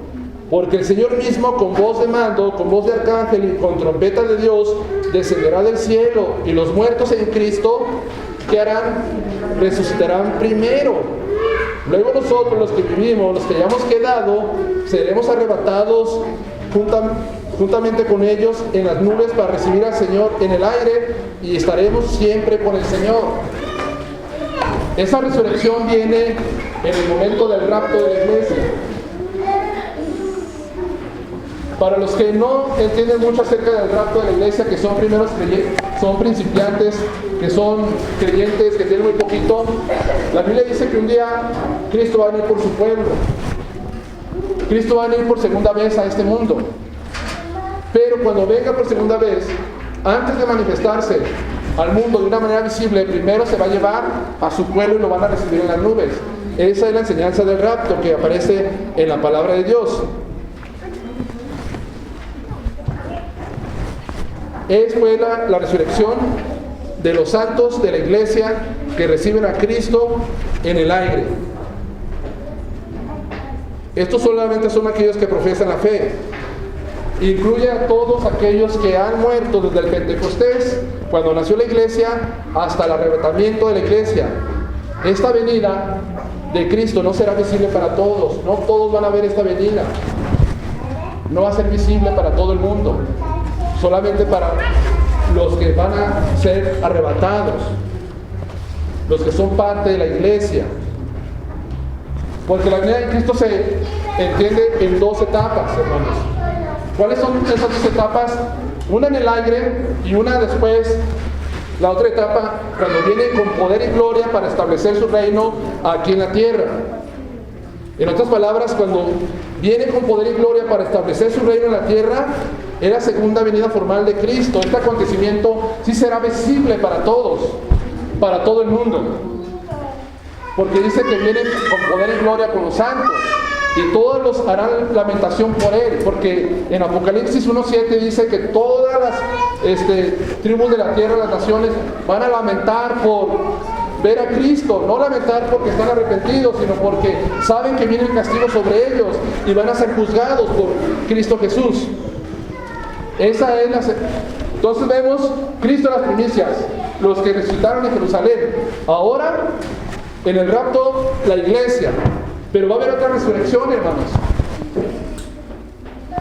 Speaker 1: Porque el Señor mismo, con voz de mando, con voz de arcángel y con trompeta de Dios, descenderá del cielo, y los muertos en Cristo, ¿qué harán? Resucitarán primero. Luego nosotros, los que vivimos, los que hayamos quedado, seremos arrebatados juntamente con ellos en las nubes para recibir al Señor en el aire, y estaremos siempre con el Señor. Esa resurrección viene en el momento del rapto de la iglesia. Para los que no entienden mucho acerca del rapto de la iglesia, que son primeros creyentes, son principiantes, que son creyentes, que tienen muy poquito, la Biblia dice que un día Cristo va a venir por su pueblo. Cristo va a venir por segunda vez a este mundo. Pero cuando venga por segunda vez, antes de manifestarse al mundo de una manera visible, primero se va a llevar a su pueblo y lo van a recibir en las nubes. Esa es la enseñanza del rapto que aparece en la palabra de Dios. Fue la resurrección de los santos de la iglesia que reciben a Cristo en el aire. Estos solamente son aquellos que profesan la fe. Incluye a todos aquellos que han muerto desde el Pentecostés, cuando nació la iglesia, hasta el arrebatamiento de la iglesia. Esta venida de Cristo no será visible para todos. No todos van a ver esta venida. No va a ser visible para todo el mundo. Solamente para los que van a ser arrebatados, los que son parte de la iglesia. Porque la venida de Cristo se entiende en dos etapas, hermanos. ¿Cuáles son esas dos etapas? Una en el aire y una después, la otra etapa, cuando viene con poder y gloria para establecer su reino aquí en la tierra. En otras palabras, cuando viene con poder y gloria para establecer su reino en la tierra, es la segunda venida formal de Cristo. Este acontecimiento sí será visible para todos, para todo el mundo. Porque dice que viene con poder y gloria con los santos, y todos los harán lamentación por Él. Porque en Apocalipsis 1:7 dice que todas las tribus de la tierra, las naciones, van a lamentar por ver a Cristo. No lamentar porque están arrepentidos, sino porque saben que viene el castigo sobre ellos y van a ser juzgados por Cristo Jesús. Esa es Entonces vemos Cristo en las primicias, los que resucitaron en Jerusalén. Ahora, en el rapto, la iglesia. Pero va a haber otra resurrección, hermanos.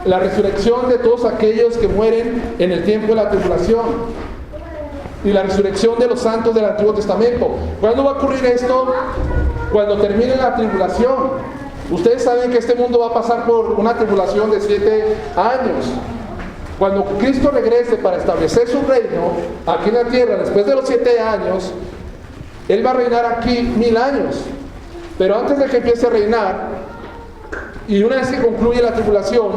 Speaker 1: La resurrección de todos aquellos que mueren en el tiempo de la tribulación. Y la resurrección de los santos del Antiguo Testamento. ¿Cuándo va a ocurrir esto? Cuando termine la tribulación. Ustedes saben que este mundo va a pasar por una tribulación de 7 años. Cuando Cristo regrese para establecer su reino aquí en la tierra, después de los 7 años, Él va a reinar aquí 1000 años. Pero antes de que empiece a reinar, y una vez que concluye la tribulación,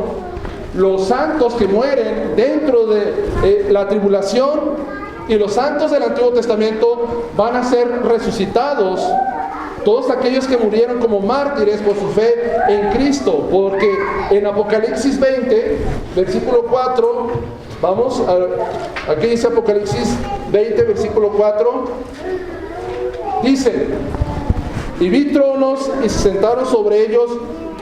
Speaker 1: los santos que mueren dentro de la tribulación y los santos del Antiguo Testamento van a ser resucitados. Todos aquellos que murieron como mártires por su fe en Cristo. Porque en Apocalipsis 20, versículo 4, aquí dice Apocalipsis 20, versículo 4, dice: y vi tronos y se sentaron sobre ellos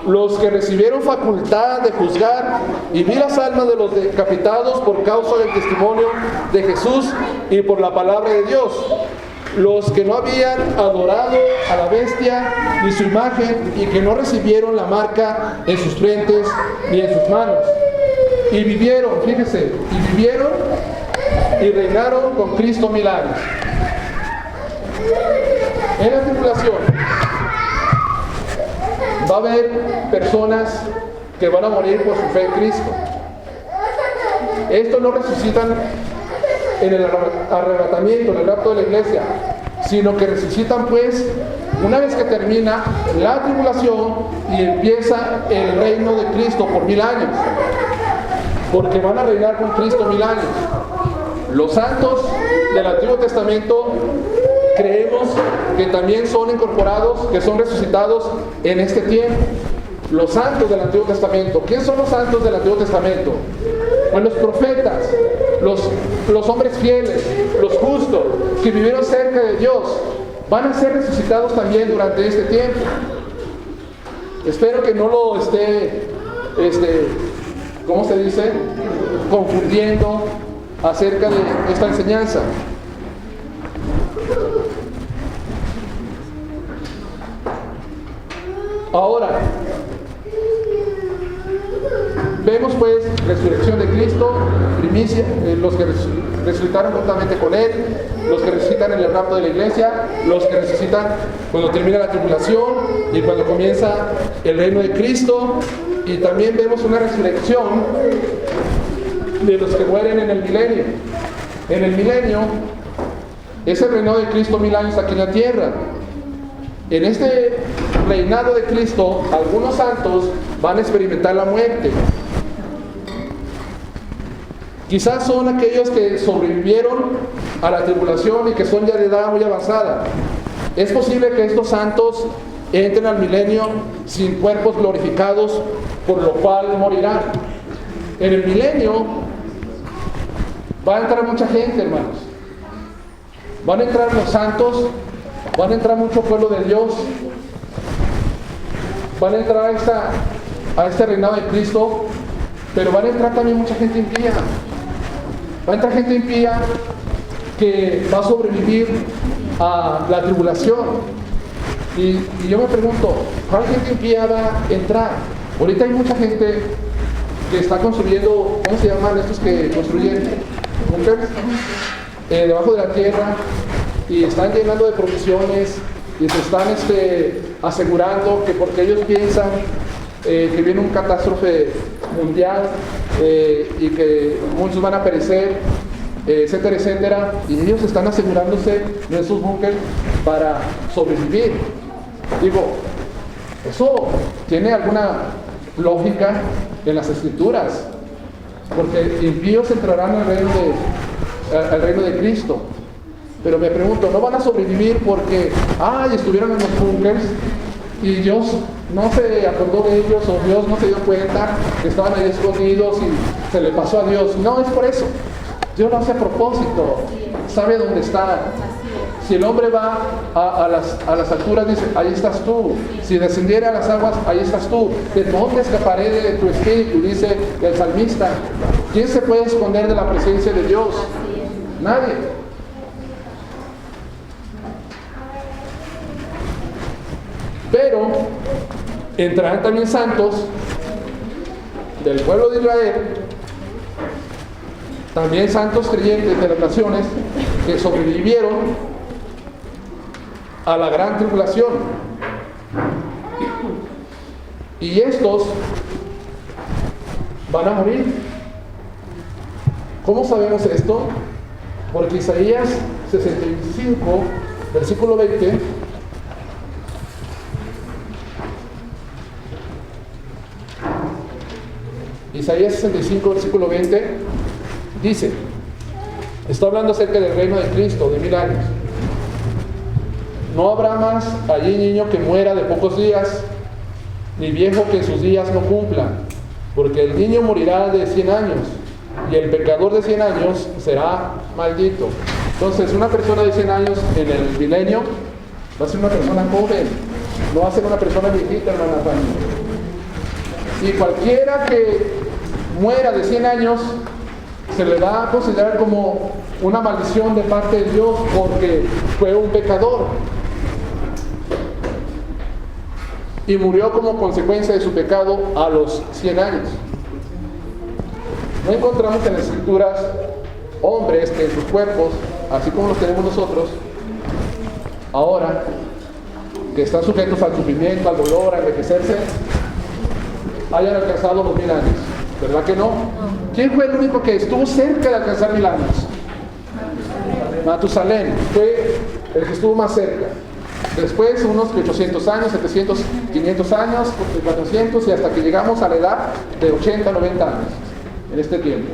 Speaker 1: los que recibieron facultad de juzgar, y vi las almas de los decapitados por causa del testimonio de Jesús y por la palabra de Dios, los que no habían adorado a la bestia ni su imagen, y que no recibieron la marca en sus frentes ni en sus manos. Y vivieron, fíjese, y vivieron y reinaron con Cristo 1000 años. En la tribulación va a haber personas que van a morir por su fe en Cristo. Estos no resucitan en el arrebatamiento, en el rapto de la iglesia. sino que resucitan pues una vez que termina la tribulación y empieza el reino de Cristo por 1000 años, porque van a reinar con Cristo 1000 años. Los santos del Antiguo Testamento creemos que también son incorporados, que son resucitados en este tiempo. Los santos del Antiguo Testamento. ¿Quién son los santos del Antiguo Testamento? Pues los profetas, los hombres fieles, los justos, que vivieron cerca de Dios, van a ser resucitados también durante este tiempo. Espero que no lo esté, ¿cómo se dice?, confundiendo acerca de esta enseñanza. Ahora, vemos pues resurrección de Cristo, primicia, los que resucitaron juntamente con Él, los que resucitan en el rapto de la iglesia, los que resucitan cuando termina la tribulación y cuando comienza el reino de Cristo. Y también vemos una resurrección de los que mueren en el milenio. En el milenio es el reinado de Cristo 1000 años aquí en la tierra. En este reinado de Cristo, algunos santos van a experimentar la muerte. Quizás son aquellos que sobrevivieron a la tribulación y que son ya de edad muy avanzada. Es posible que estos santos entren al milenio sin cuerpos glorificados, por lo cual morirán. En el milenio va a entrar mucha gente, hermanos. Van a entrar los santos, van a entrar mucho pueblo de Dios, van a entrar a este reinado de Cristo, pero van a entrar también mucha gente impía. Va a entrar gente impía que va a sobrevivir a la tribulación. Y yo me pregunto, ¿cuál gente impía va a entrar? Ahorita hay mucha gente que está construyendo, ¿cómo se llaman estos que construyen búnkers? Debajo de la tierra, y están llenando de provisiones y se están asegurando que porque ellos piensan que viene un catástrofe mundial y que muchos van a perecer, etcétera, etcétera, y ellos están asegurándose de esos búnkers para sobrevivir. Digo, eso tiene alguna lógica en las Escrituras, porque impíos entrarán al reino de Cristo. Pero me pregunto, ¿no van a sobrevivir porque estuvieron en los búnkers y Dios no se acordó de ellos, o Dios no se dio cuenta que estaban ahí escondidos y se le pasó a Dios? No, es por eso. Dios lo hace a propósito, sabe dónde está. Si el hombre va a las alturas, dice, ahí estás tú. Si descendiera a las aguas, ahí estás tú. ¿De dónde escaparé de tu espíritu?, dice el salmista. ¿Quién se puede esconder de la presencia de Dios? Nadie. Pero entrarán también santos del pueblo de Israel, también santos creyentes de las naciones que sobrevivieron a la gran tribulación. Y estos van a morir. ¿Cómo sabemos esto? Porque Isaías 65, versículo 20, Isaías 65, versículo 20, dice, está hablando acerca del reino de Cristo, de 1000 años. No habrá más allí niño que muera de pocos días, ni viejo que sus días no cumplan, porque el niño morirá de 100 años, y el pecador de 100 años será maldito. Entonces, una persona de 100 años en el milenio va a ser una persona joven, no va a ser una persona viejita, hermana Fanny. Y cualquiera que muera de 100 años se le va a considerar como una maldición de parte de Dios, porque fue un pecador y murió como consecuencia de su pecado a los 100 años. No encontramos en las Escrituras hombres que en sus cuerpos, así como los tenemos nosotros ahora, que están sujetos al sufrimiento, al dolor, a envejecerse, hayan alcanzado los 1000 años. ¿Verdad que no? ¿Quién fue el único que estuvo cerca de alcanzar 1000 años? Matusalén. Fue el que estuvo más cerca. Después unos 800 años, 700, 500 años, 400 y hasta que llegamos a la edad de 80, 90 años en este tiempo.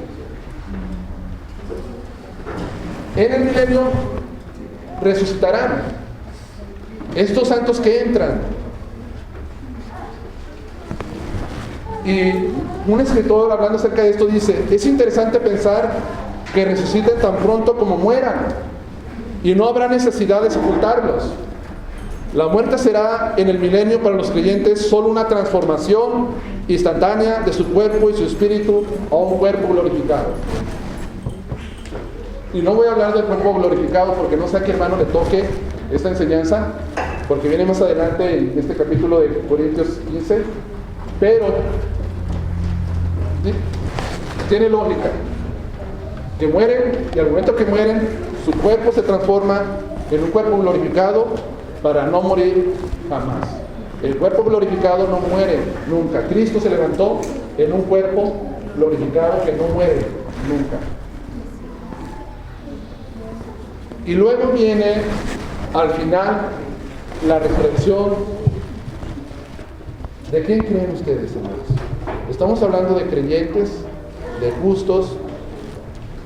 Speaker 1: En el milenio resucitarán estos santos que entran. Y un escritor hablando acerca de esto dice: es interesante pensar que resuciten tan pronto como mueran y no habrá necesidad de sepultarlos. La muerte será en el milenio para los creyentes solo una transformación instantánea de su cuerpo y su espíritu a un cuerpo glorificado. Y no voy a hablar del cuerpo glorificado porque no sé a qué hermano le toque esta enseñanza, porque viene más adelante en este capítulo de Corintios 15, pero tiene lógica. Que mueren, y al momento que mueren, su cuerpo se transforma en un cuerpo glorificado para no morir jamás. El cuerpo glorificado no muere nunca. Cristo se levantó en un cuerpo glorificado que no muere nunca. Y luego viene al final la resurrección. ¿De quién creen ustedes, hermanos? Estamos hablando de creyentes, de justos,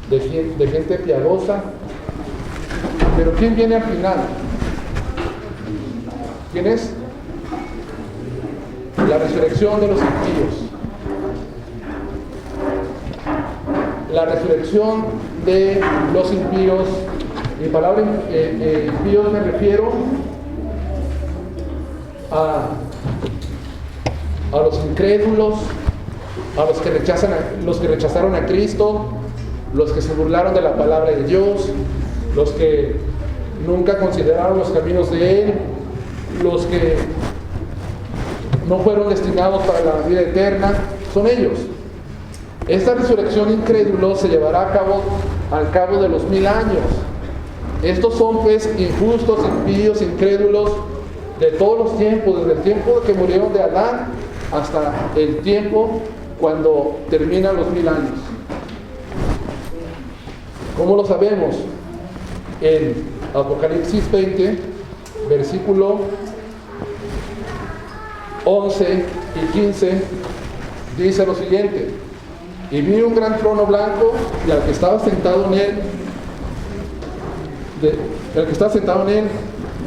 Speaker 1: de gente piadosa. Pero ¿quién viene al final? ¿Quién es? La resurrección de los impíos. La resurrección de los impíos. Mi palabra impíos me refiero a los incrédulos, a los que rechazaron a Cristo, los que se burlaron de la palabra de Dios, los que nunca consideraron los caminos de Él, los que no fueron destinados para la vida eterna, son ellos. Esta resurrección incrédulo se llevará a cabo al cabo de los 1000 años. Estos son pues injustos, impíos, incrédulos de todos los tiempos, desde el tiempo que murieron de Adán hasta el tiempo cuando terminan los 1000 años. ¿Cómo lo sabemos? En Apocalipsis 20, versículo 11 y 15, dice lo siguiente: y vi un gran trono blanco y al que estaba sentado en él,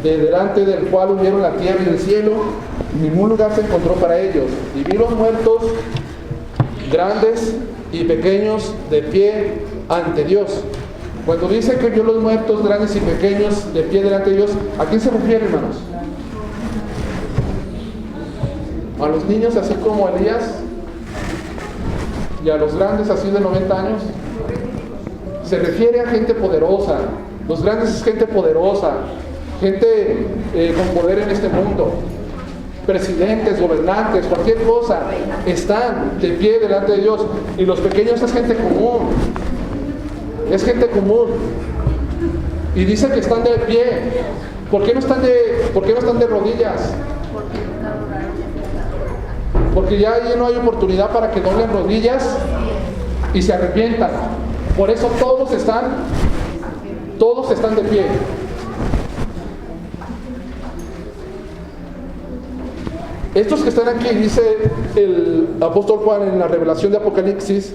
Speaker 1: de delante del cual unieron la tierra y el cielo, ningún lugar se encontró para ellos. Y vi los muertos, grandes y pequeños, de pie ante Dios. Cuando dice que vio los muertos, grandes y pequeños, de pie delante de Dios, ¿a quién se refiere, hermanos? ¿A los niños así como Elías? ¿Y a los grandes así de 90 años? Se refiere a gente poderosa. Los grandes es gente poderosa, gente con poder en este mundo. Presidentes, gobernantes, cualquier cosa, están de pie delante de Dios. Y los pequeños es gente común. Es gente común. Y dice que están de pie. ¿Por qué no están de rodillas? Porque ya ahí no hay oportunidad para que doblen rodillas y se arrepientan. Por eso todos están de pie. Estos que están aquí, dice el apóstol Juan en la revelación de Apocalipsis,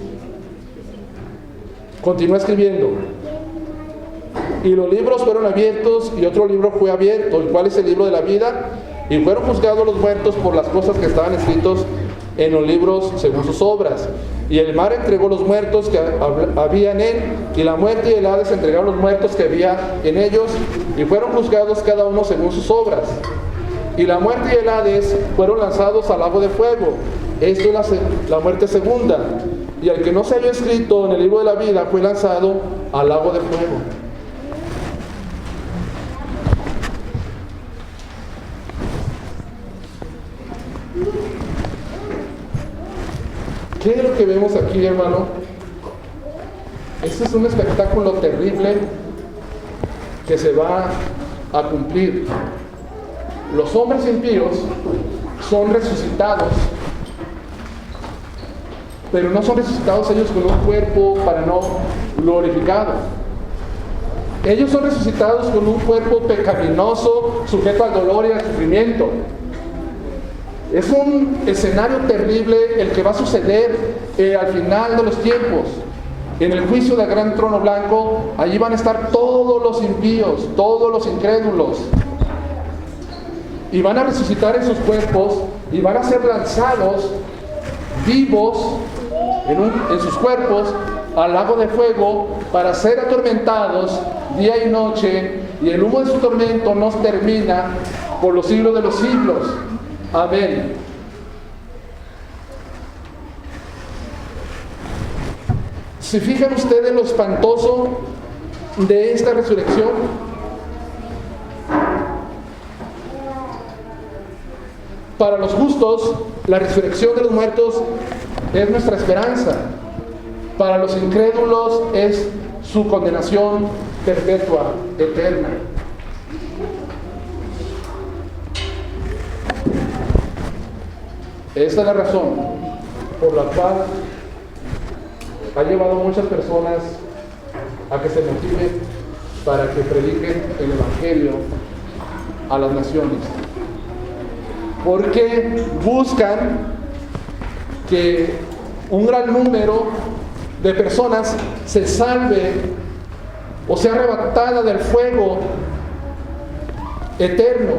Speaker 1: continúa escribiendo: y los libros fueron abiertos, y otro libro fue abierto, el cual es el libro de la vida, y fueron juzgados los muertos por las cosas que estaban escritos en los libros según sus obras. Y el mar entregó los muertos que había en él, y la muerte y el Hades entregaron los muertos que había en ellos, y fueron juzgados cada uno según sus obras. Y la muerte y el Hades fueron lanzados al lago de fuego. Esto es la muerte segunda. Y el que no se había escrito en el libro de la vida fue lanzado al lago de fuego. ¿Qué es lo que vemos aquí, hermano? Este es un espectáculo terrible que se va a cumplir. Los hombres impíos son resucitados, pero no son resucitados ellos con un cuerpo para no glorificado. Ellos son resucitados con un cuerpo pecaminoso, sujeto al dolor y al sufrimiento. Es un escenario terrible el que va a suceder al final de los tiempos. En el juicio del gran trono blanco, allí van a estar todos los impíos, todos los incrédulos. Y van a resucitar en sus cuerpos y van a ser lanzados vivos en sus cuerpos al lago de fuego para ser atormentados día y noche, y el humo de su tormento no termina por los siglos de los siglos. Amén. ¿Se fijan ustedes lo espantoso de esta resurrección? Para los justos, la resurrección de los muertos es nuestra esperanza. Para los incrédulos es su condenación perpetua, eterna. Esta es la razón por la cual ha llevado a muchas personas a que se motiven para que prediquen el Evangelio a las naciones. Porque buscan que un gran número de personas se salve o sea arrebatada del fuego eterno.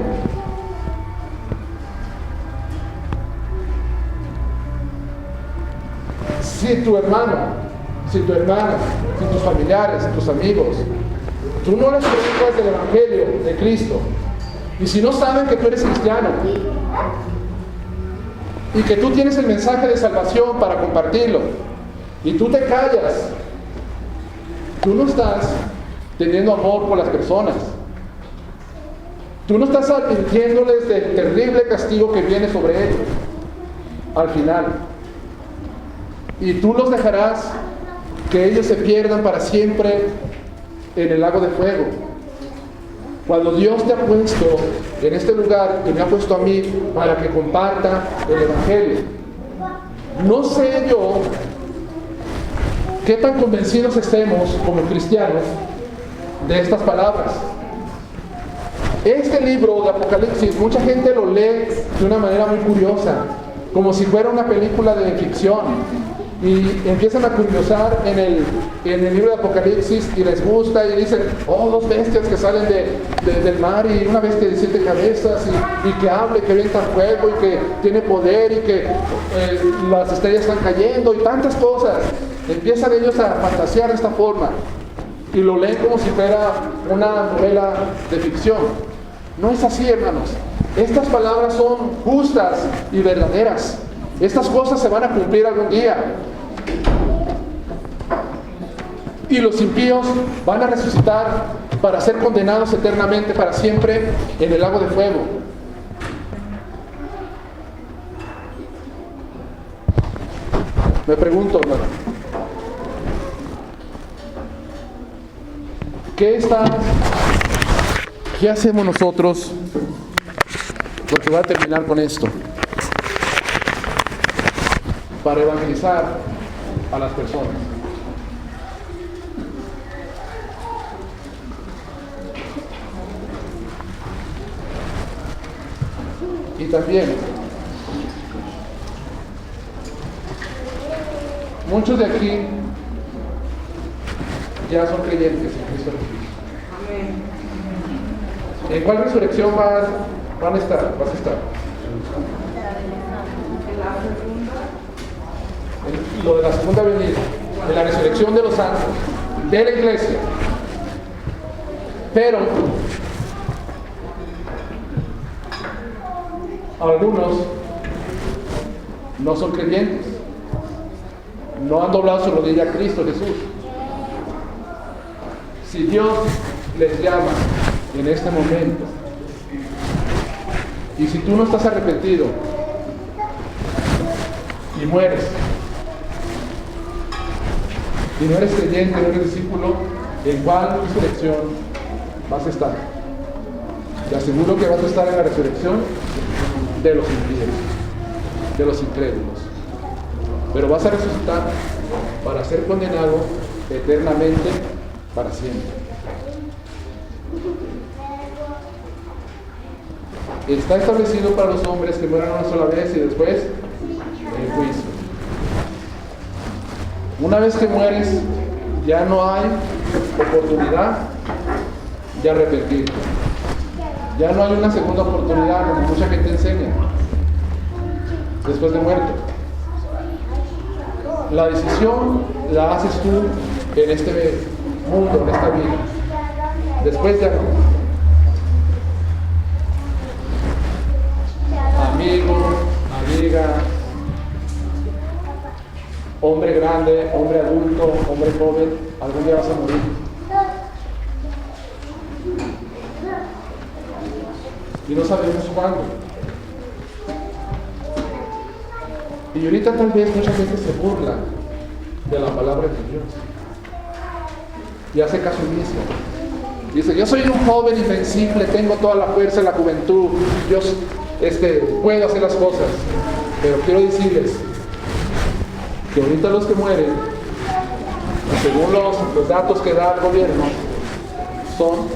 Speaker 1: Si tu hermano, si tu hermana, si tus familiares, si tus amigos, tú no les predicas del Evangelio de Cristo, y si no saben que tú eres cristiano y que tú tienes el mensaje de salvación para compartirlo, y tú te callas, tú no estás teniendo amor por las personas. Tú no estás advirtiéndoles del terrible castigo que viene sobre ellos al final. Y tú los dejarás que ellos se pierdan para siempre en el lago de fuego. Cuando Dios te ha puesto en este lugar, que me ha puesto a mí para que comparta el Evangelio. No sé yo qué tan convencidos estemos como cristianos de estas palabras. Este libro de Apocalipsis, mucha gente lo lee de una manera muy curiosa, como si fuera una película de ficción. Y empiezan a curiosar en el libro de Apocalipsis y les gusta y dicen, oh, dos bestias que salen del mar y una bestia de 7 cabezas y que habla y que avienta fuego y que tiene poder y que las estrellas están cayendo y tantas cosas. Empiezan ellos a fantasear de esta forma y lo leen como si fuera una novela de ficción. No es así, hermanos. Estas palabras son justas y verdaderas. Estas cosas se van a cumplir algún día. Y los impíos van a resucitar para ser condenados eternamente, para siempre, en el lago de fuego. Me pregunto, hermano, ¿qué hacemos nosotros? Porque voy a terminar con esto. Para evangelizar a las personas. Y también, muchos de aquí ya son creyentes en Cristo Jesús. ¿En cuál resurrección van a estar? ¿Vas a estar? Lo de la segunda venida, de la resurrección de los santos, de la iglesia. Pero algunos no son creyentes, no han doblado su rodilla a Cristo Jesús. Si Dios les llama en este momento, y si tú no estás arrepentido y mueres, y no eres creyente, no eres discípulo, ¿en cuál resurrección vas a estar? Te aseguro que vas a estar en la resurrección de los impíos, de los incrédulos. Pero vas a resucitar para ser condenado eternamente para siempre. está establecido para los hombres que mueran una sola vez y después el juicio. Una vez que mueres, ya no hay oportunidad de arrepentirte. Ya no hay una segunda oportunidad, como mucha gente enseña, después de muerto. La decisión la haces tú en este mundo, en esta vida. Después ya no. Amigo, amiga, hombre grande, hombre adulto, hombre joven, algún día vas a morir. Y no sabemos cuándo. Y ahorita tal vez mucha gente se burla de la palabra de Dios y hace caso omiso. Dice, yo soy un joven invencible, tengo toda la fuerza de la juventud, yo puedo hacer las cosas. Pero quiero decirles que ahorita los que mueren, según los datos que da el gobierno, son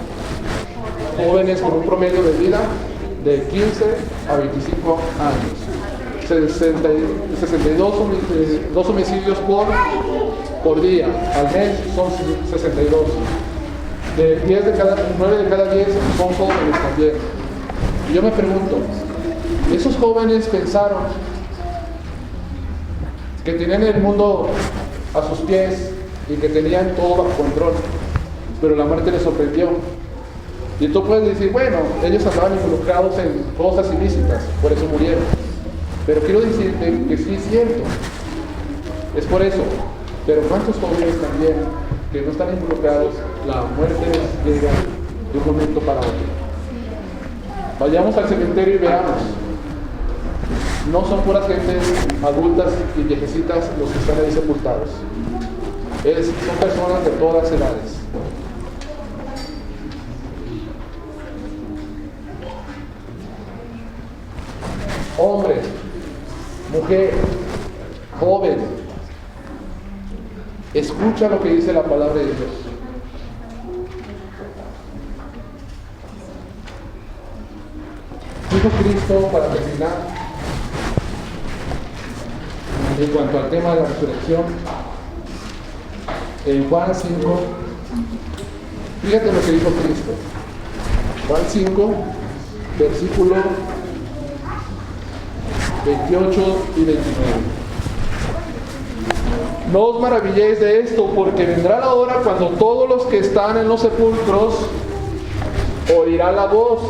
Speaker 1: jóvenes con un promedio de vida de 15 a 25 años. 62 homicidios por día. Al mes son 62. 9 de cada 10 son jóvenes también. Y yo me pregunto, esos jóvenes pensaron que tenían el mundo a sus pies y que tenían todo bajo control, pero la muerte les sorprendió. Y tú puedes decir, bueno, ellos andaban involucrados en cosas ilícitas, por eso murieron. Pero quiero decirte que sí es cierto, es por eso. Pero ¿cuántos jóvenes también que no están involucrados, la muerte les llega de un momento para otro? Vayamos al cementerio y veamos. No son puras gentes adultas y viejecitas los que están ahí sepultados. Son personas de todas edades. Hombre, mujer, joven, escucha lo que dice la palabra de Dios. Dijo Cristo, para terminar, en cuanto al tema de la resurrección, en Juan 5, fíjate lo que dijo Cristo. Juan 5, versículo 28 y 29. No os maravilléis de esto, porque vendrá la hora cuando todos los que están en los sepulcros oirán la voz,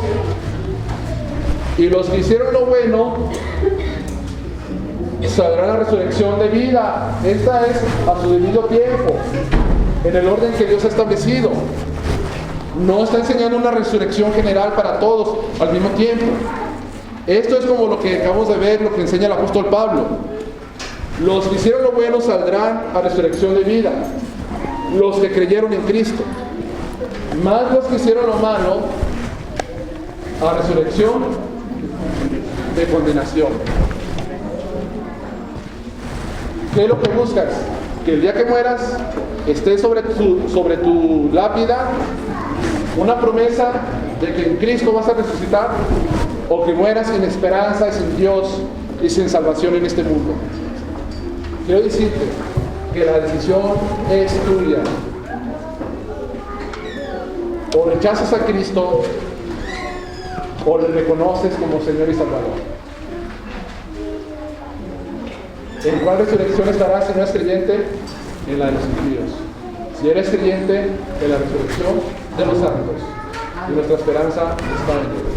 Speaker 1: y los que hicieron lo bueno saldrá la resurrección de vida. Esta es a su debido tiempo, en el orden que Dios ha establecido. No está enseñando una resurrección general para todos al mismo tiempo. Esto es como lo que acabamos de ver, lo que enseña el apóstol Pablo. Los que hicieron lo bueno saldrán a resurrección de vida, los que creyeron en Cristo. Más los que hicieron lo malo a resurrección de condenación. ¿Qué es lo que buscas? Que el día que mueras esté sobre tu lápida una promesa de que en Cristo vas a resucitar, o que mueras sin esperanza y sin Dios y sin salvación en este mundo. Quiero decirte que la decisión es tuya. O rechazas a Cristo o le reconoces como Señor y Salvador. ¿En cuál resurrección estarás si no eres creyente? En la de los impíos. Si eres creyente, en la resurrección de los santos. Y nuestra esperanza está en Dios.